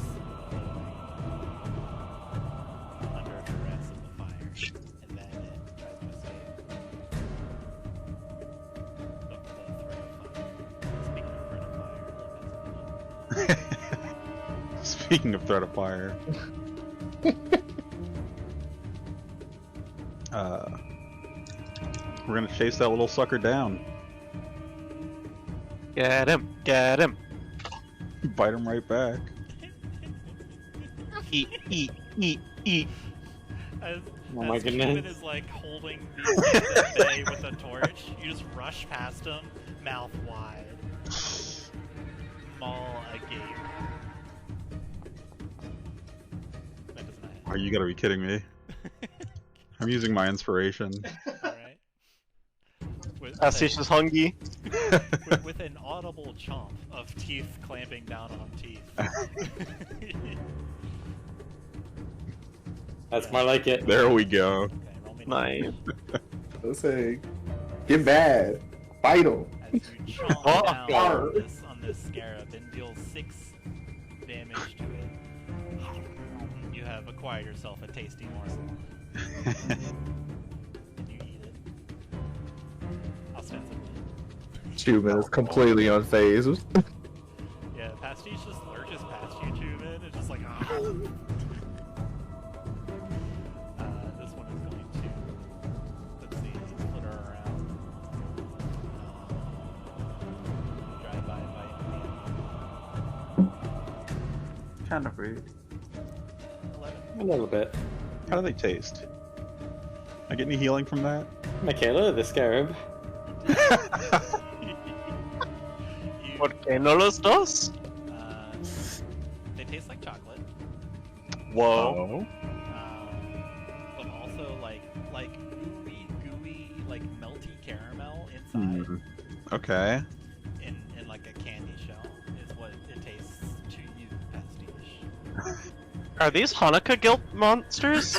under duress of the fire, and then it tries to escape. The threat of fire. Speaking of threat of fire, Liv has Speaking of threat of fire. We're gonna chase that little sucker down. Get him! Get him! Bite him right back. Eat! Eat! Eat! Eat! As, Oh my as goodness. Cuban is like holding these things at bay with a torch, you just rush past him, mouth wide, maul agape. That does not hit. Oh, you gotta be kidding me. I'm using my inspiration. Alright. With, Pastiche is hungry. with an audible chomp of teeth clamping down on teeth. That's more like it. There we go. Okay, roll me Nice. Let's say, get bad, bite them. as you chomp Oh, down God. on this scarab and deal 6 damage to it. You have acquired yourself a tasty morsel. And you eat it. Ostensibly. Chuman is completely unfazed. Yeah, Pastiche just lurches past you, Chuman. It's just like, ah. This one is going to, let's see, flitter around. Drive by and bite. Kind of rude. 11. A little bit. How do they taste? I get any healing from that? Michaela, the scarab. You, What que no los dos? they taste like chocolate, Whoa. but also like gooey, like melty caramel inside, Okay. in like a candy shell is what it tastes to you, Pastiche. Are these Hanukkah guilt monsters?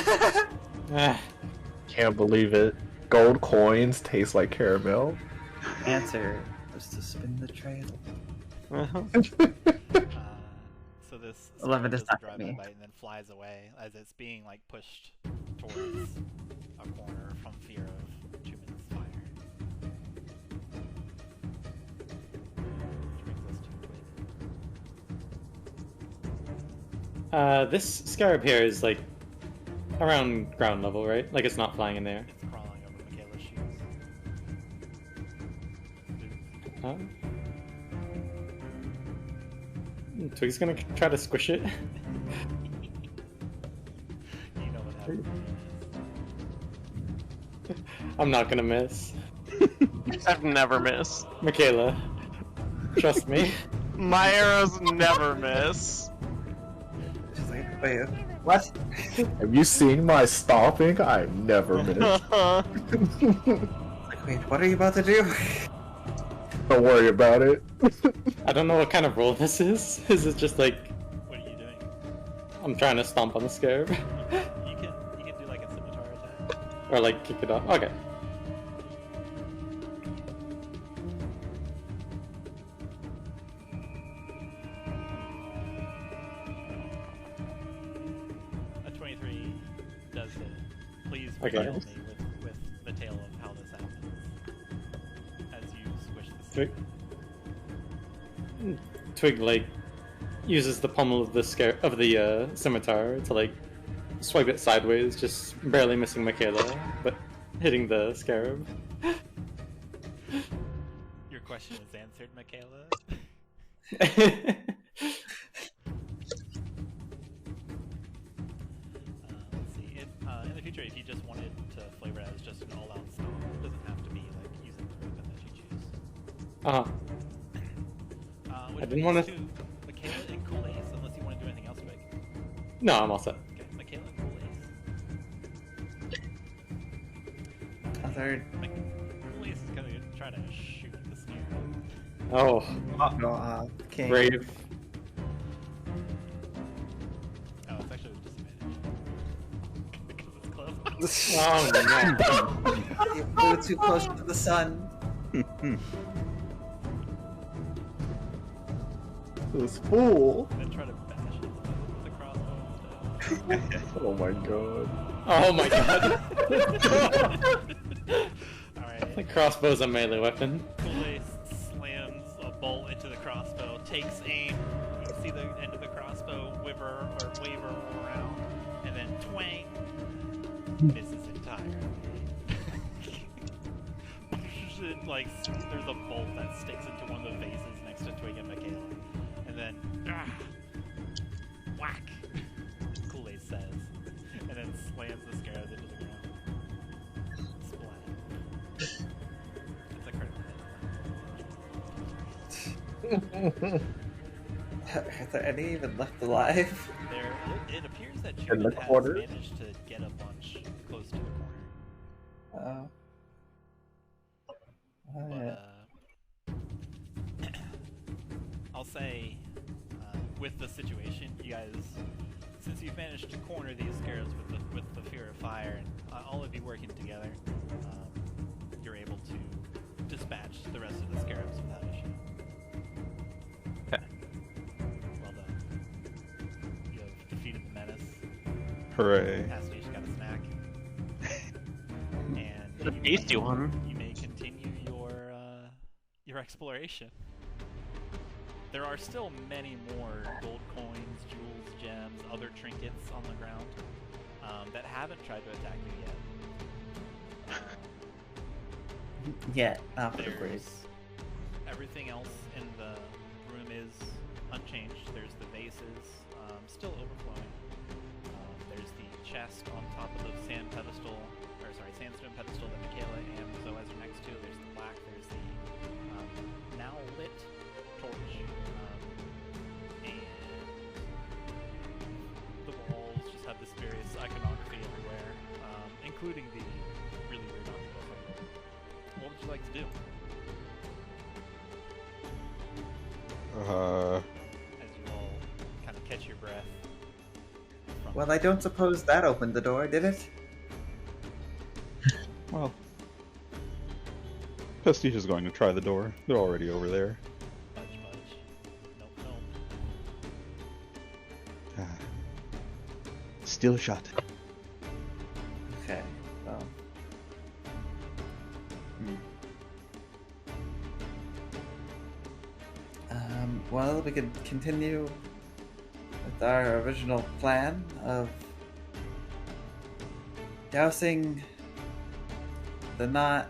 Ah, Can't believe it. Gold coins taste like caramel. Answer was to spin the trail. Uh-huh. So this 11 does is not drive me. by and then flies away as it's being like pushed towards a corner from fear of Chuman's fire. Which brings us to Twig. this scarab here is like around ground level, right? Like it's not flying in there. It's crawling over Michaela's shoes. Huh? Twig's gonna try to squish it. You know what happens. I'm not gonna miss. I've never missed. Michaela, trust me. My arrows never miss. She's like, wait, What? Have you seen my stomping? I never miss. Like, wait, what are you about to do? Don't worry about it. I don't know what kind of roll this is. Is it just like What are you doing? I'm trying to stomp on the scarab? You can do like a scimitar attack. Or like kick it off? Okay. A 23 does it. Please Okay. regale me with the tale of how this happens. As you squish the Twig. Twig like uses the pommel of the scimitar to like swipe it sideways, just barely missing Michaela, but hitting the scarab. Your question is answered, Michaela. Let's see. If, in the future, if you just wanted to flavor it as just an all-out stomp, it doesn't have to be like using the weapon that you choose. Uh-huh. Which I didn't brings wanna- to Michaela and Cool Ace, unless you want to do anything else, Twig. No, I'm all set. Okay, Michaela and Cool Ace. Other. Cool Ace is gonna try to shoot the snare. Oh, No, King. brave. Oh, it's actually with disadvantage. Because it's close. Oh no. You flew too close to the sun. This fool. Then try to bash it with the crossbow instead. Oh my god. Oh my god. Alright. The crossbow's a melee weapon. Cool Ace slams a bolt into the crossbow, takes aim. You can see the end of the crossbow waver around, and then twang. Misses entirely. Like, there's a bolt that sticks into one of the vases next to Twig and Michaela. And then, whack! Kool Aid says. And then slams the scarab into the ground. Splat. It's a critical hit. Are there any even left alive? It appears that In the Judith has corner? managed to get a bunch close to the corner. Oh. Oh, yeah. But, I'll say, with the situation, you guys, since you've managed to corner these scarabs with the fear of fire, and all of you working together, you're able to dispatch the rest of the scarabs without issue. Okay. Well done. You have defeated the menace. Hooray. Astace got a snack. And The tasty one. You may continue your exploration. There are still many more gold coins, jewels, gems, other trinkets on the ground that haven't tried to attack you yet. Yeah, not for the brave. There's everything else in the room is unchanged. There's the vases still overflowing. There's the chest on top of the sandstone pedestal that Michaela and Zoaz are next to. There's the plaque. There's the now lit torch, and the walls just have this various iconography everywhere, including the really weird octopus symbol. What would you like to do? As you all kind of catch your breath. Well, I don't suppose that opened the door, did it? Well, Prestige is going to try the door. They're already over there. Budge. Nope. Ah. Still shut. Okay, well. Well, we could continue with our original plan of dousing the not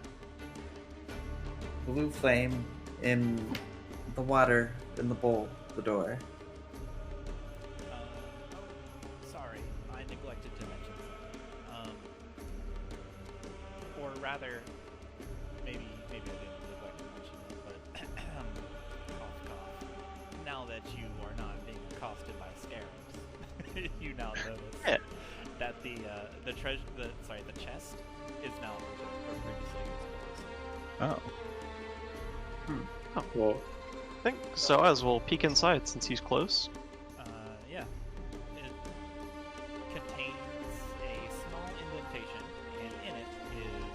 blue flame in the water in the bowl, the door. Sorry, I neglected to mention something. Or rather, maybe I didn't neglect to mention it, but cough. Now that you are not being accosted by scarabs, you now notice Yeah. that the chest is now open, or previously was closed. Oh. Well, I think Zoaz will peek inside since he's close. Yeah. It contains a small indentation, and in it is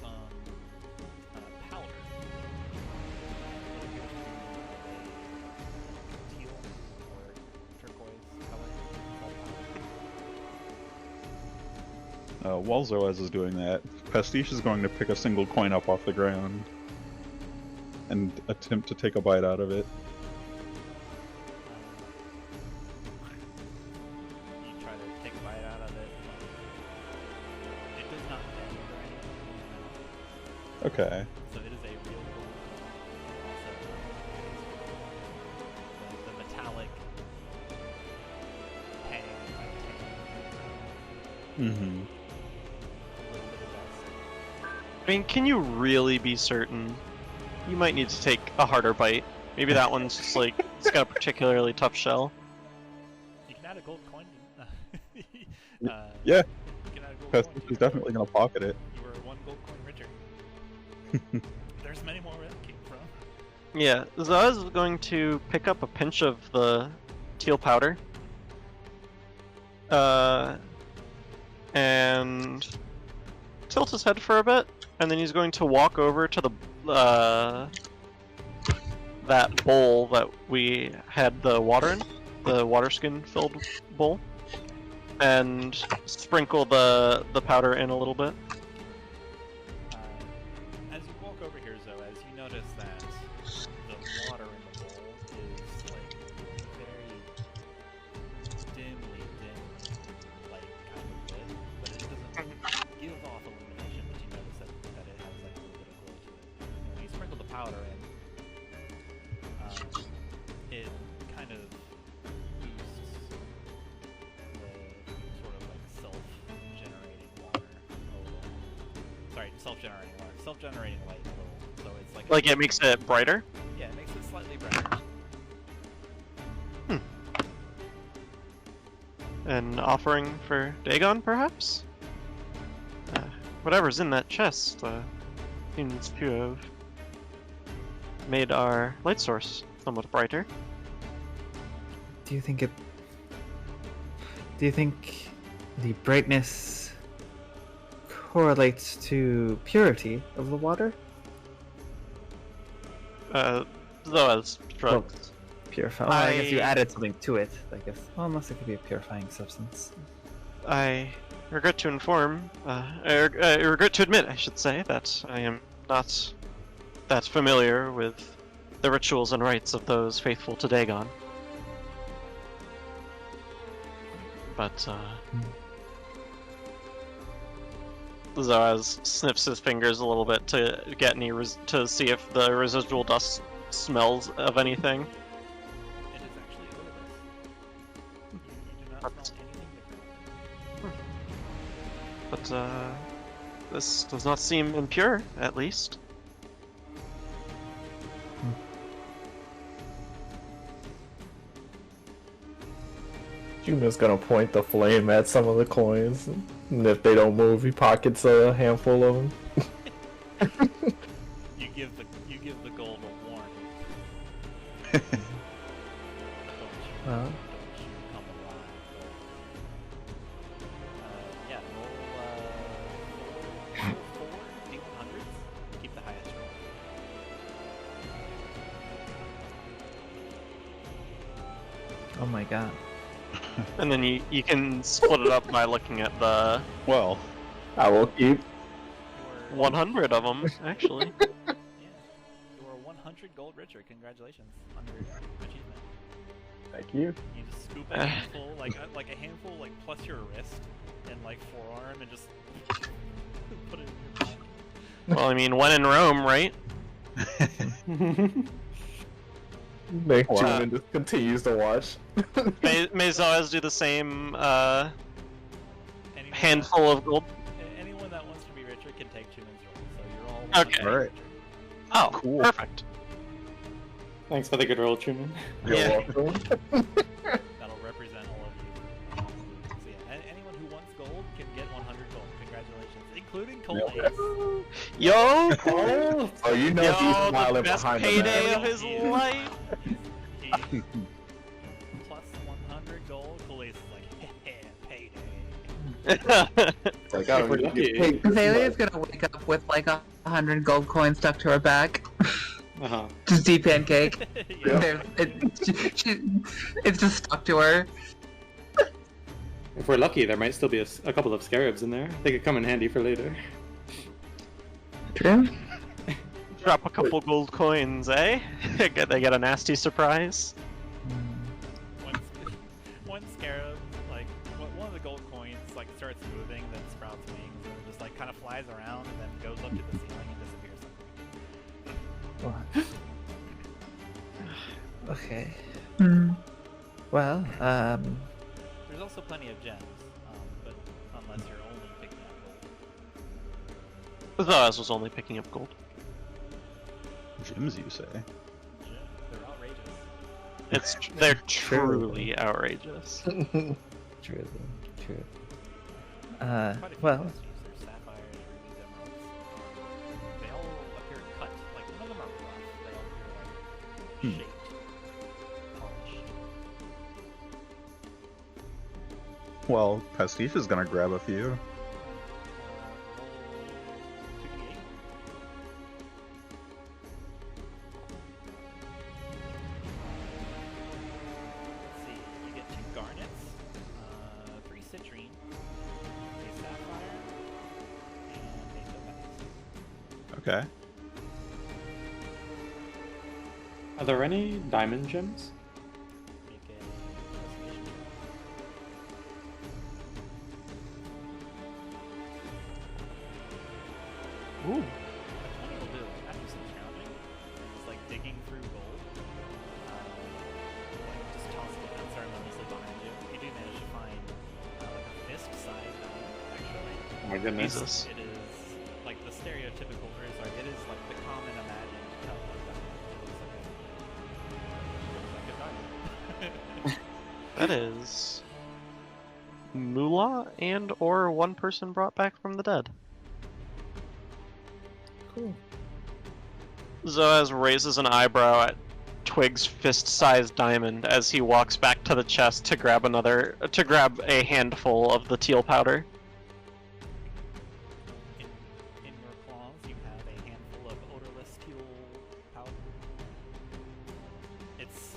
some powder. It appears to be a teal or turquoise color. While Zoaz is doing that, Pastiche is going to pick a single coin up off the ground and attempt to take a bite out of it. You try to take a bite out of it. It does not bend or anything. Okay. So it is a real gold coin. Also, the metallic hang, like Mm-hmm. a little bit of dust. I mean, can you really be certain? You might need to take a harder bite. Maybe that one's just like, it's got a particularly tough shell. You can add a gold coin. Yeah. You can add a gold Pastiche coin. is definitely going to pocket it. You were one gold coin richer. There's many more where that came from. Yeah, Zoaz is going to pick up a pinch of the teal powder. And tilt his head for a bit, and then he's going to walk over to the that bowl that we had the water in, the water skin filled bowl, and sprinkle the powder in a little bit. As you walk over here, Zoaz, you notice that the water in the bowl is like very dimly dim, like kind of lit, but it doesn't give off illumination. But you notice that it has like a little bit of glow to it. And when you sprinkle the powder in, it kind of boosts the sort of like self-generating water a little. Sorry, self-generating water. Self-generating light a little. So it's like It makes it brighter. yeah, it makes it slightly brighter. An offering for Dagon, perhaps? Whatever's in that chest seems to have made our light source somewhat brighter. Do you think the brightness correlates to purity of the water? Zoaz shrugs. Purifying. Well, I guess you I- added something to it. I guess. Well, unless it could be a purifying substance. I regret to inform, I regret to admit, I should say, that I am not that familiar with the rituals and rites of those faithful to Dagon. But, Zoaz sniffs his fingers a little bit to get any to see if the residual dust smells of anything. It is actually a little bit. You do not smell anything different. But, this does not seem impure, at least. Juma's gonna point the flame at some of the coins, and if they don't move, he pockets a handful of them. You give the gold a warning. Well, Don't you come alive. Yeah, roll 4 D100s. Keep the highest roll. oh my god. And then you can split it up by looking at the Well, I will keep. You're 100 of them, actually. Yeah. You're 100 gold richer. Congratulations on your achievement. Thank you. You just scoop a handful, like a handful, like plus your wrist and like forearm, and just put it in your pocket. Well, I mean, when in Rome, right? Nick Wow. Juman just continues to watch. May Zoaz do the same Anyone handful of gold? Anyone that wants to be richer can take Chuman's roll. So you're all Okay. 100 Alright. richer. Oh, Cool. perfect. Thanks for the good roll, Truman. You're Yeah. welcome. That'll represent all of you. So yeah, anyone who wants gold can get 100 gold. Congratulations, including Colt Ace. Yo! Oh, so you know he's Yo, the smiling best behind the payday mask. of his life! He's plus 100 gold. Colt Ace is like, payday. Like, I If we're don't lucky. get paid. Azalea's gonna wake up with like 100 gold coins stuck to her back. Uh-huh. Just deep pancake. Yeah. It's just stuck to her. If we're lucky, there might still be a couple of scarabs in there. They could come in handy for later. True. Drop a couple gold coins, eh? They get a nasty surprise. One scarab, like one of the gold coins, like starts moving, then sprouts wings, and it just like kind of flies around, and then goes up to the ceiling and disappears somewhere. Okay. Hmm. Well, There's also plenty of gems, but unless you're only picking up gold. Zaz was only picking up gold. Gems, you say? They're outrageous. They're truly outrageous. true. True. Quite a few Well, questions. There's sapphires, rubies, emeralds. They all appear cut. Like none of them are rough. They all appear like shaped, polished. Well, Pastiche is gonna grab a few. Roll 2d8. Let's see. You get 2 garnets, 3 citrine, a sapphire, and a topaz. Okay. Are there any diamond gems? Make a investigation roll. Ooh. A 20 will do. After some scrounging, just like digging through gold, like just tossing it unceremoniously behind you, you do manage to find like a fist-sized diamond, actually. Oh my goodness. Jesus. It is like the stereotypical, or sorry, it is like the common imagined color of diamond. It looks like a diamond. That is Moolah and or one person brought back from the dead. cool. Zoaz raises an eyebrow at Twig's fist-sized diamond as he walks back to the chest to grab a handful of the teal powder. In your claws, you have a handful of odorless teal powder. It's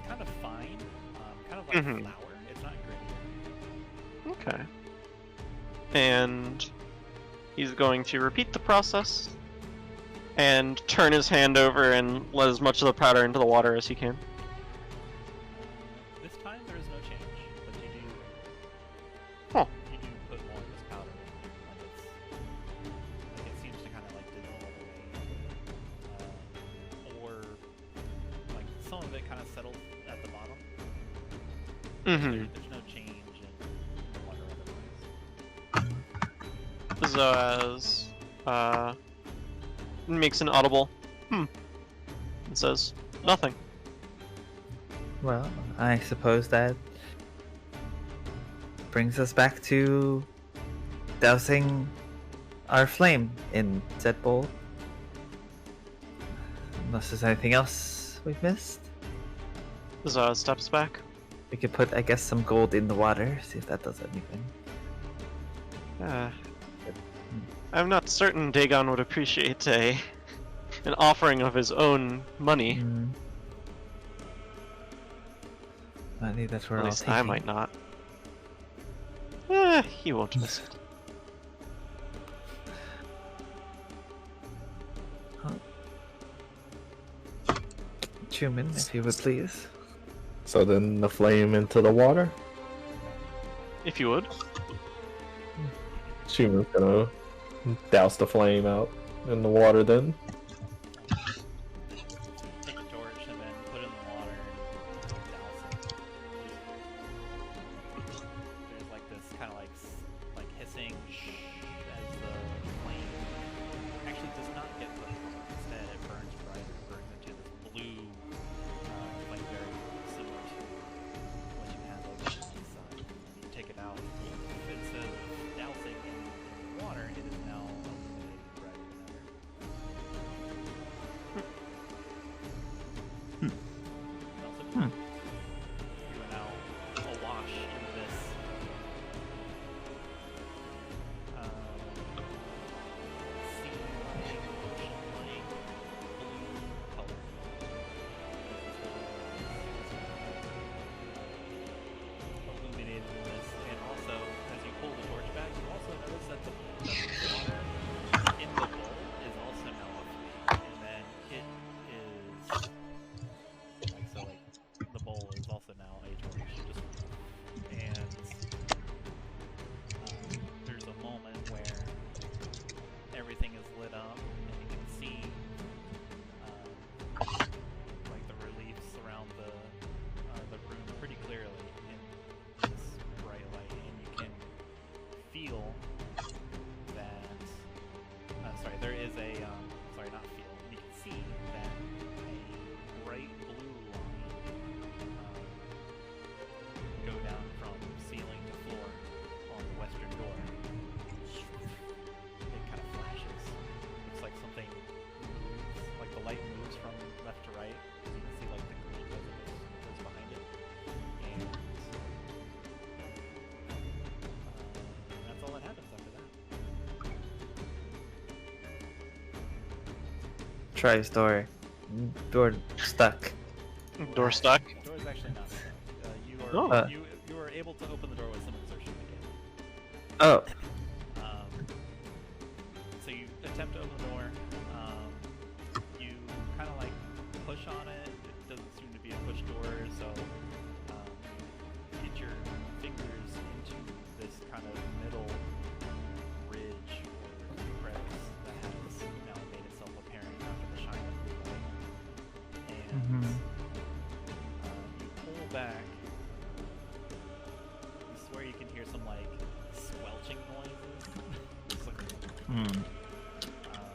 kind of fine, kind of like Mhm. flour. It's not gritty. Okay. And he's going to repeat the process and turn his hand over and let as much of the powder into the water as he can. This time there is no change, but you do. Huh. You do put more of this powder in, and it seems to kind of like dissolve away, or like some of it kind of settles at the bottom. Mm-hmm. There's no change in the water otherwise. Zoaz makes an audible and says nothing. Well, I suppose that brings us back to dousing our flame in said bowl. Unless there's anything else we've missed. Zoaz steps back. We could put, I guess, some gold in the water, see if that does anything. I'm not certain Dagon would appreciate an offering of his own money. Hmm. Money that we're At all least I taking. might not. He won't miss it. Chuman, if you would please. So then the flame into the water. If you would. Shuman's gonna douse the flame out in the water then. Take a torch and then put it in the water and douse it. There's like this kind of like hissing as the flame actually does not get put out. Instead, it burns brighter, burns into this blue Tribe's door. Door stuck. Door stuck. The door is actually not stuck. Oh. You are able to open the door with some exertion again. Oh, So you attempt to open the door. You kind of like push on it. It doesn't seem to be a push door, so get your fingers into this kind of middle ridge or crevice that has now made itself apparent after the shine of blue light. And you pull back. You swear you can hear some like squelching noises. It's like,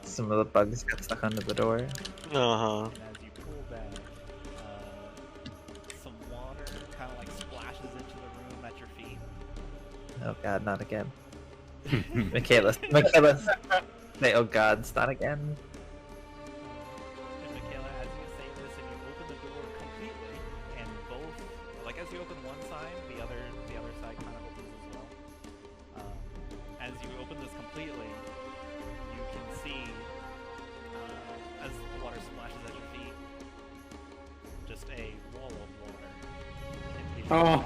some of the bugs got stuck under the door. Uh-huh. and as you pull back, some water kind of like splashes into the room at your feet. Oh god, not again. Michaela's. Say, oh god, it's not again. And Michaela, as you say this and you open the door completely, and both, like as you open one side, the other side kind of opens as well. As you open this completely, you can see, as the water splashes at your feet, just a wall of water. And Oh.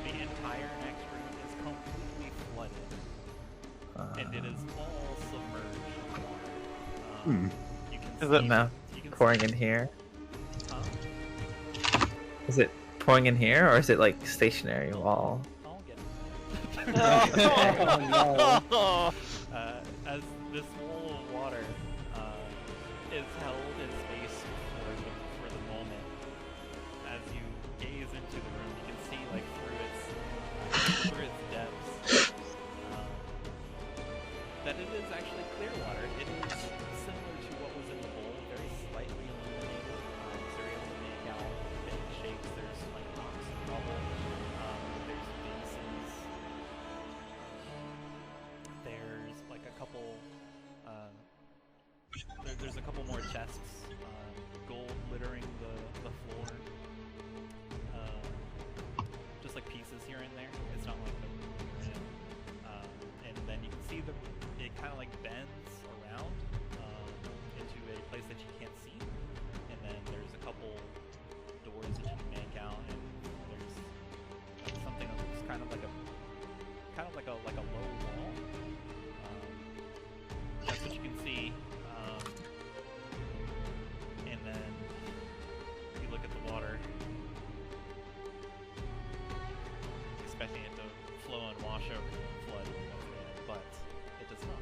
the entire next room is completely flooded, and it is all submerged in water. You can Is see, it now you can pouring see, in here? huh? Is it pouring in here, or is it like stationary wall? I'll get it. Oh, As this wall of water is held in space for the moment, as you gaze into the room, you can see like through its depths that it is actually clear water. It is similar to what was in the bowl, very slightly illuminated. So you're able to make out big shapes. There's like rocks and rubble. There's vases. There's like a couple. There's a couple more chests, gold littering the floor. Just like pieces here and there. It's not like the and then you can see it kind of like bends around into a place that you can't see. And then there's a couple doors that you can make out, and there's something that looks kind of like a low wall. That's what you can see. And then you look at the water, expecting it to flow and wash over you and flood once again, but it does not.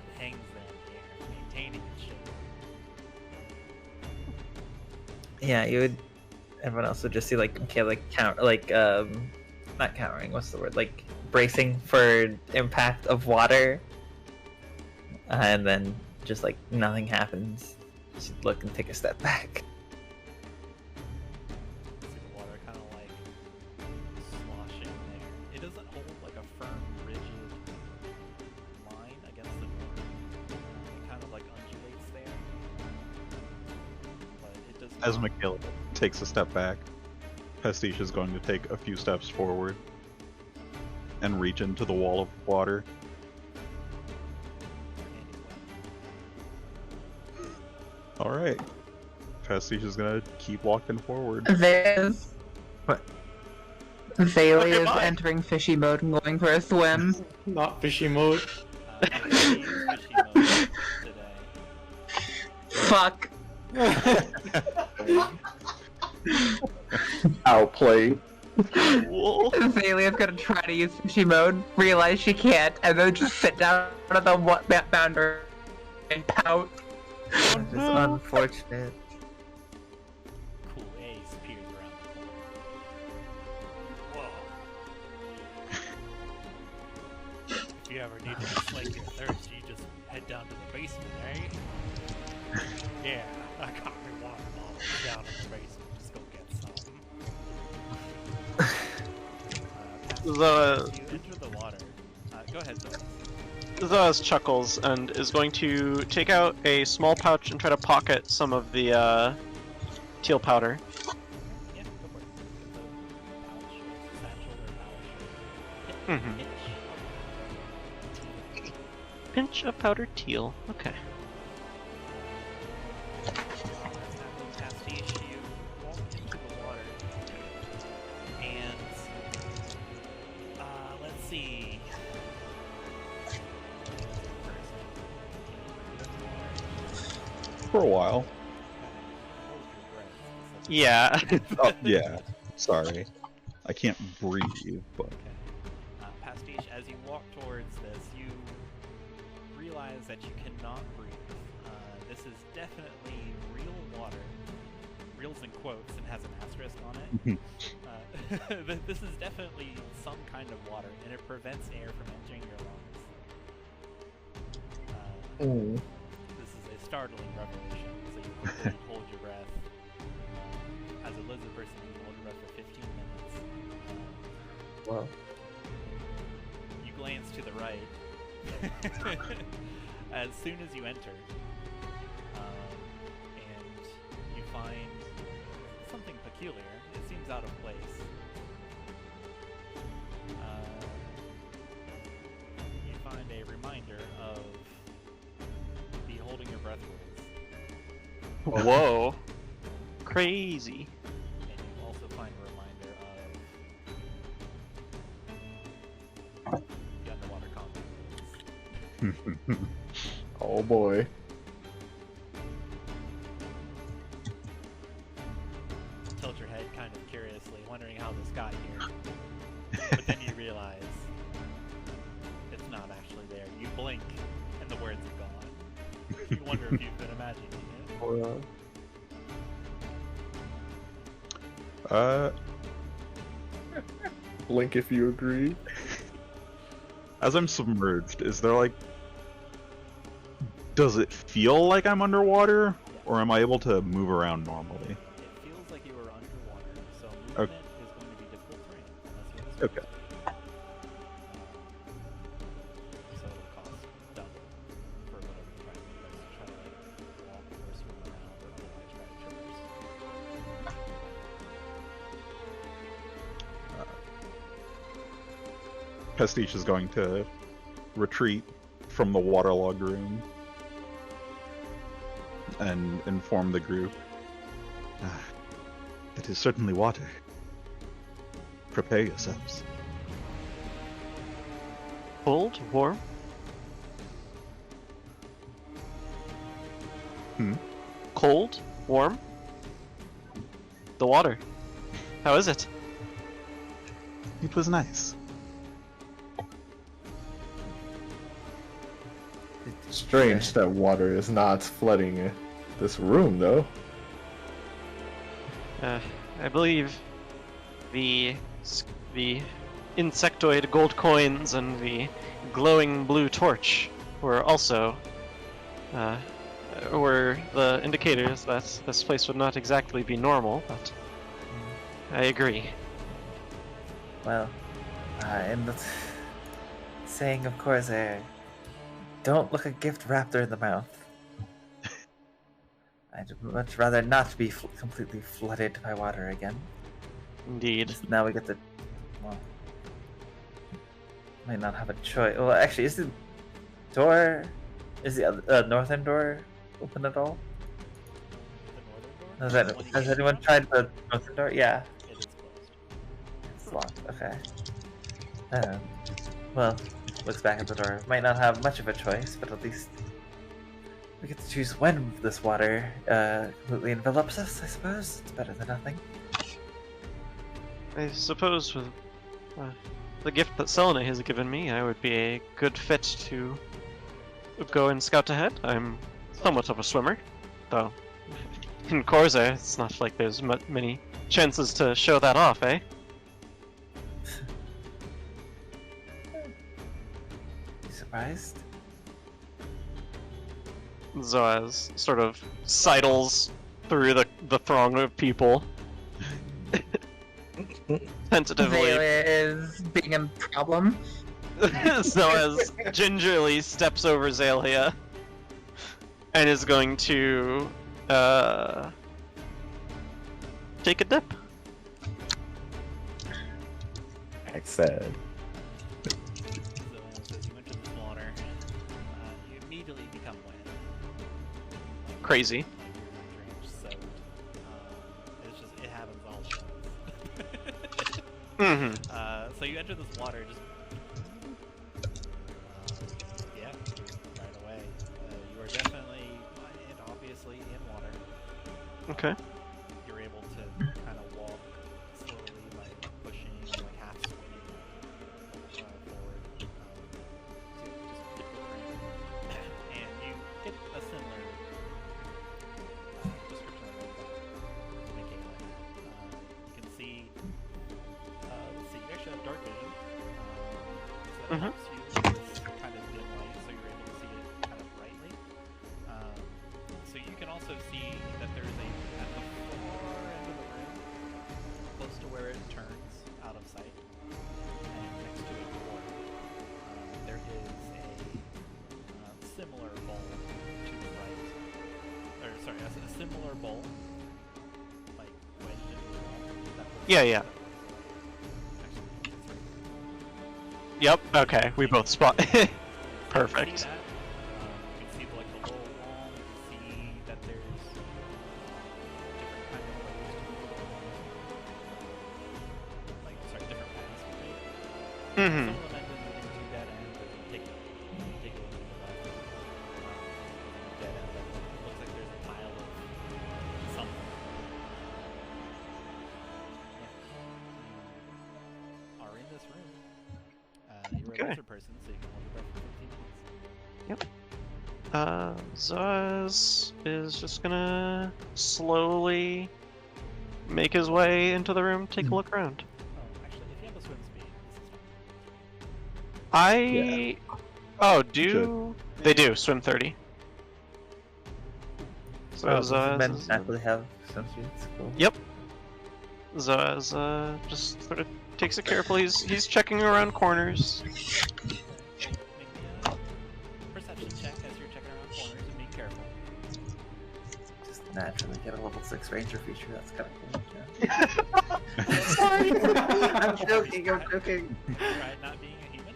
It hangs there in the air, maintaining its shape. Yeah, you would. Everyone else would just see like Michaela not cowering. What's the word? Like bracing for impact of water, and then just like nothing happens. She'd look and take a step back. See the water kind of like sloshing there. It doesn't hold like a firm, rigid line against the door. It kind of like undulates there. But it does As not. Michaela takes a step back, Pastiche is going to take a few steps forward and reach into the wall of water. Alright. Pastiche is gonna keep walking forward. There's What? Zaylee Okay, is bye. entering fishy mode and going for a swim. Not fishy mode. Fishy mode today. Fuck. Outplayed. Zaylee is gonna try to use fishy mode, realize she can't, and then just sit down on the boundary and pout. It's unfortunate. Cool Ace peers around the corner. Whoa. If you ever need to slake your thirst, you just head down to the basement, right? Yeah, I got my water bottle down in the basement. Just go get some. Zoa, You enter the water. Go ahead, Zoe. Zoas chuckles and is going to take out a small pouch and try to pocket some of the teal powder. Yeah, go for it. Get the pouch, satchel, or pouch. Mhm. Pinch of powdered teal. Okay. see. For a while. Yeah. Oh, yeah. Sorry. I can't breathe, but... Okay. Pastiche, as you walk towards this, you realize that you cannot breathe. This is definitely real water. Real's in quotes and has an asterisk on it. This is definitely some kind of water, and it prevents air from entering your lungs. This is a startling revelation, so you quickly hold your breath. As a lizard person, you hold your breath for 15 minutes. Well, You glance to the right. As soon as you enter, and you find something peculiar. It seems out of place. You find a reminder of the holding your breath rules. Whoa. Crazy. And you also find a reminder of the underwater combat rules. Oh boy. Tilt your head kind of curiously, wondering how this got here. But then you realize it's not actually there. You blink, and the words are gone. You wonder if you've been imagining it. Blink if you agree. As I'm submerged, is there like... Does it feel like I'm underwater? Or am I able to move around normally? It feels like you are underwater, so movement Okay. is going to be difficult terrain. Unless you have a Okay. so it'll cost double for whatever you try to walk or swim around or otherwise try to traverse. Pastiche is going to retreat from the waterlogged room and inform the group. It is certainly water. Prepare yourselves. Cold? Warm? Cold? Warm? The water. How is it? It was nice. Strange that water is not flooding this room, though. I believe the insectoid gold coins and the glowing blue torch were also were the indicators that this place would not exactly be normal, but I agree. well, in the saying of Corsair, don't look a gift raptor in the mouth. I'd much rather not be completely flooded by water again. Indeed. Now we get the... well... might not have a choice. Well, actually, is the door... is the northern door open at all? The northern door? Has anyone tried the northern door? Yeah, It is closed. it's locked. Okay. Well, looks back at the door. Might not have much of a choice, but at least we get to choose when this water completely envelops us, I suppose. It's better than nothing. I suppose with the gift that Selena has given me, I would be a good fit to go and scout ahead. I'm somewhat of a swimmer, though in Corsair it's not like there's many chances to show that off, eh? You surprised? Zoaz sort of sidles through the throng of people. Tentatively. Zalia is being a problem. Zoaz gingerly steps over Zalia and is going to take a dip. I said. So as you enter this water, you immediately become wet. Crazy. Like you're drenched, soaked. It's just, it happens all the time. Mm-hmm. So you enter this water just Okay. You're able to kind of walk slowly, like pushing, like half swinging forward. So just dip the frame. And you get a similar description of what that's making. You can see, let's see, you actually have dark vision. So that helps you with this kind of dim light, so you're able to see it kind of brightly. So you can also see that there's at the far end of the room, close to where it turns out of sight, and next to a door, there is a similar bowl to the right. Or sorry, a similar bowl, like wedged into the wall. That looks Yeah, like yeah. actually, it's right. Yep. Okay. We both spot. You can Perfect. see that. You can see like the lower wall. You can see that there's different kind of ways to move along. Like, sorry, different paths to take. Mm-hmm. Some of them end into dead ends, but you take a look to the left. Dead end that looks like there's a pile of something. Yeah. Are in this room. You're Okay. a laser person, so you can hold your breath for 15 minutes. Zoaz is just gonna slowly make his way into the room, take a look around. Oh, actually, if you have a swim speed, this is fine. I. Oh, do they do swim 30? So men Zoaz, naturally have some speeds. Cool. Yep. Zoaz just sort of takes it carefully. He's checking around corners. Make me a perception check as you're checking around corners and being careful. Just naturally get a level 6 ranger feature. That's kind of cool. Yeah. Sorry. I'm joking. I'm joking. Try not being a human.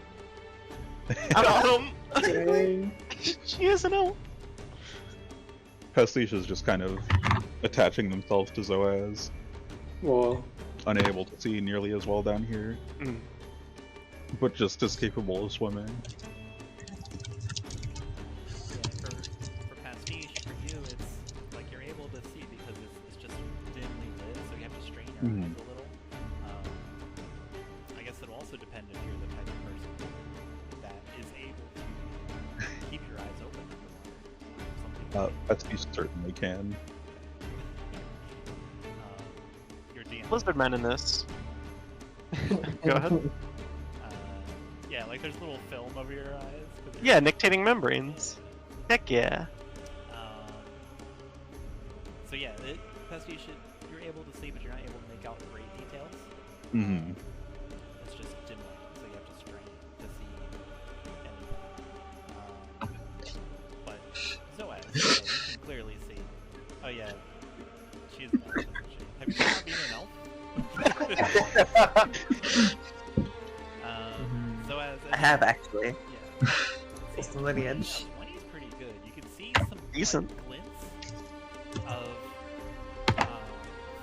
Got him. She is an elf. Pastiche is just kind of attaching themselves to Zoaz, Well, unable to see nearly as well down here, Mm. but just as capable of swimming. Yeah, for Pastiche, for you, it's like you're able to see because it's just dimly lit, so you have to strain your eyes a little. I guess it'll also depend if you're the type of person that is able to keep your eyes open underwater. Pastiche certainly can. Your DM. Lizard men in this. Go ahead. Yeah, like there's little film over your eyes. 'cause Yeah, nictating membranes. Heck yeah. So yeah, Pastiche, you're able to see, but you're not able to make out great details. Mm-hmm. It's just dim light, so you have to strain to see anything. But Zoaz, yeah, you can clearly see. Oh yeah, she is an elf, isn't she? Have you not been an elf? Zoaz, I have actually. Yeah. It's the lineage. 20's pretty good. You can see some Decent. like, glints of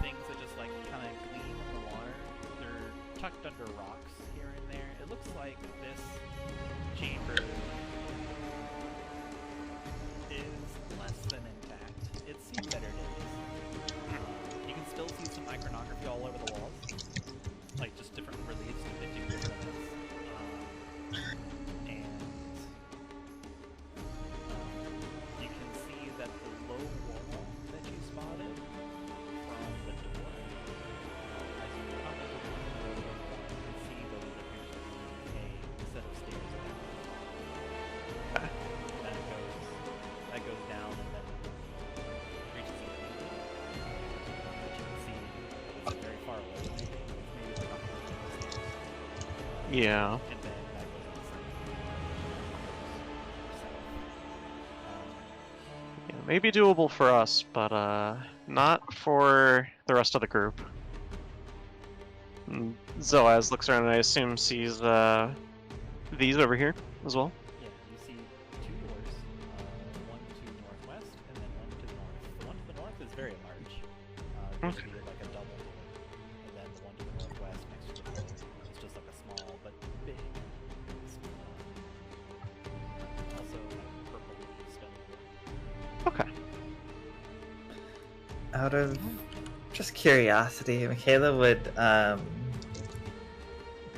things that just like kind of gleam in the water. They're tucked under rocks here and there. It looks like this chamber is less than intact. It's seen better days. You can still see some iconography all over the walls, like just different reliefs depicting different events. And you can see that the low wall that you spotted from the door, as you come into the room, you can see that it appears to be a set of stairs down. That goes down and then reaches a window, but you can see it's very far away. It's maybe like 100 stairs. Yeah. And then that goes inside. Yeah, maybe doable for us, but not for the rest of the group. Zoaz looks around and I assume sees these over here as well. Yeah, you see two doors, one to northwest and then one to the north. The one to the north is very large. It used to be like a double door. And then the one to the northwest next to the door is just like a small but big also like purple stone door. Okay. out of just curiosity, Michaela would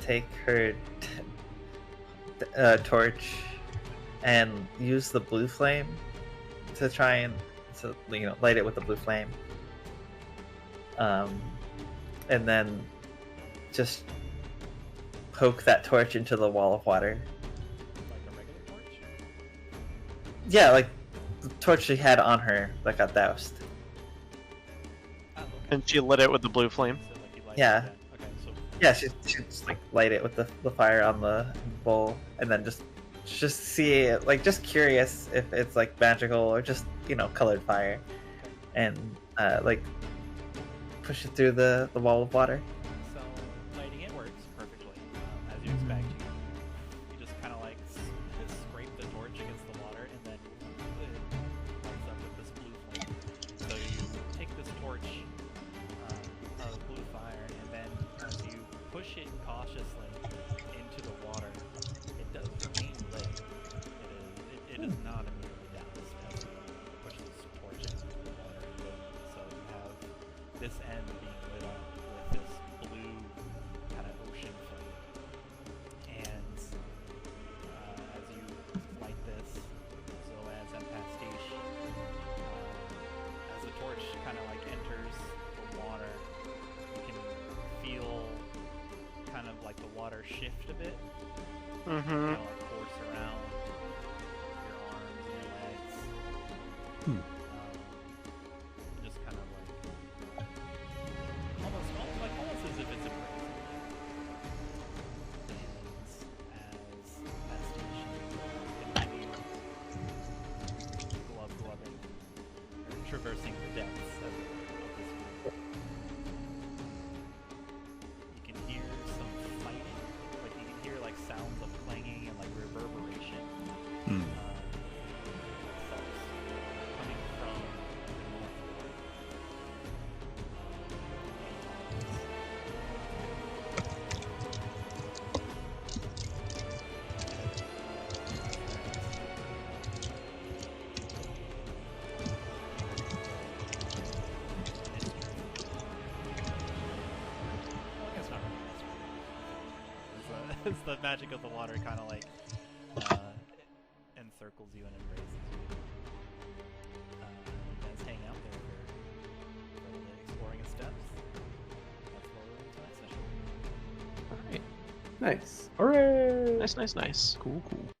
take her torch and use the blue flame to try and light it with the blue flame, and then just poke that torch into the wall of water. Like a regular torch? Yeah, like the torch she had on her that got doused. Oh, okay. And she lit it with the blue flame. So, like, you light Yeah. it then. Okay, so Yeah, she just like light it with the fire on the bowl, and then just see it, like just curious if it's like magical or just colored fire, and like push it through the wall of water. So lighting it works perfectly, as you expect. You just kind of like scrape the torch against the water, and then it lights up with this blue flame. So you take this torch of blue fire, and then as you push it cautiously into the water, it does remain lit. It is not immediately doused as you push this torch into the water. So you have this end being lit up with this blue kind of ocean flame. And as you light this, Zoaz and Pastiche, as the torch kind of like enters the water, you can feel kind of like the water shift a bit, Mm-hmm. kind of like course around your arms and your legs. Just kind of like almost as if it's embracing you. And as Pastiche continue glubbing or traversing the depths of this river, you can hear some fighting. Like you can hear like sounds of clanging and like reverberation. Thoughts coming from the north ward. Well, I guess not really mystery. It's the magic of the water kind of like encircles you and embraces you. You guys hang out there for the exploring of steps. That's where we'll leave tonight's session. Alright. Nice. Hooray! Nice. Cool.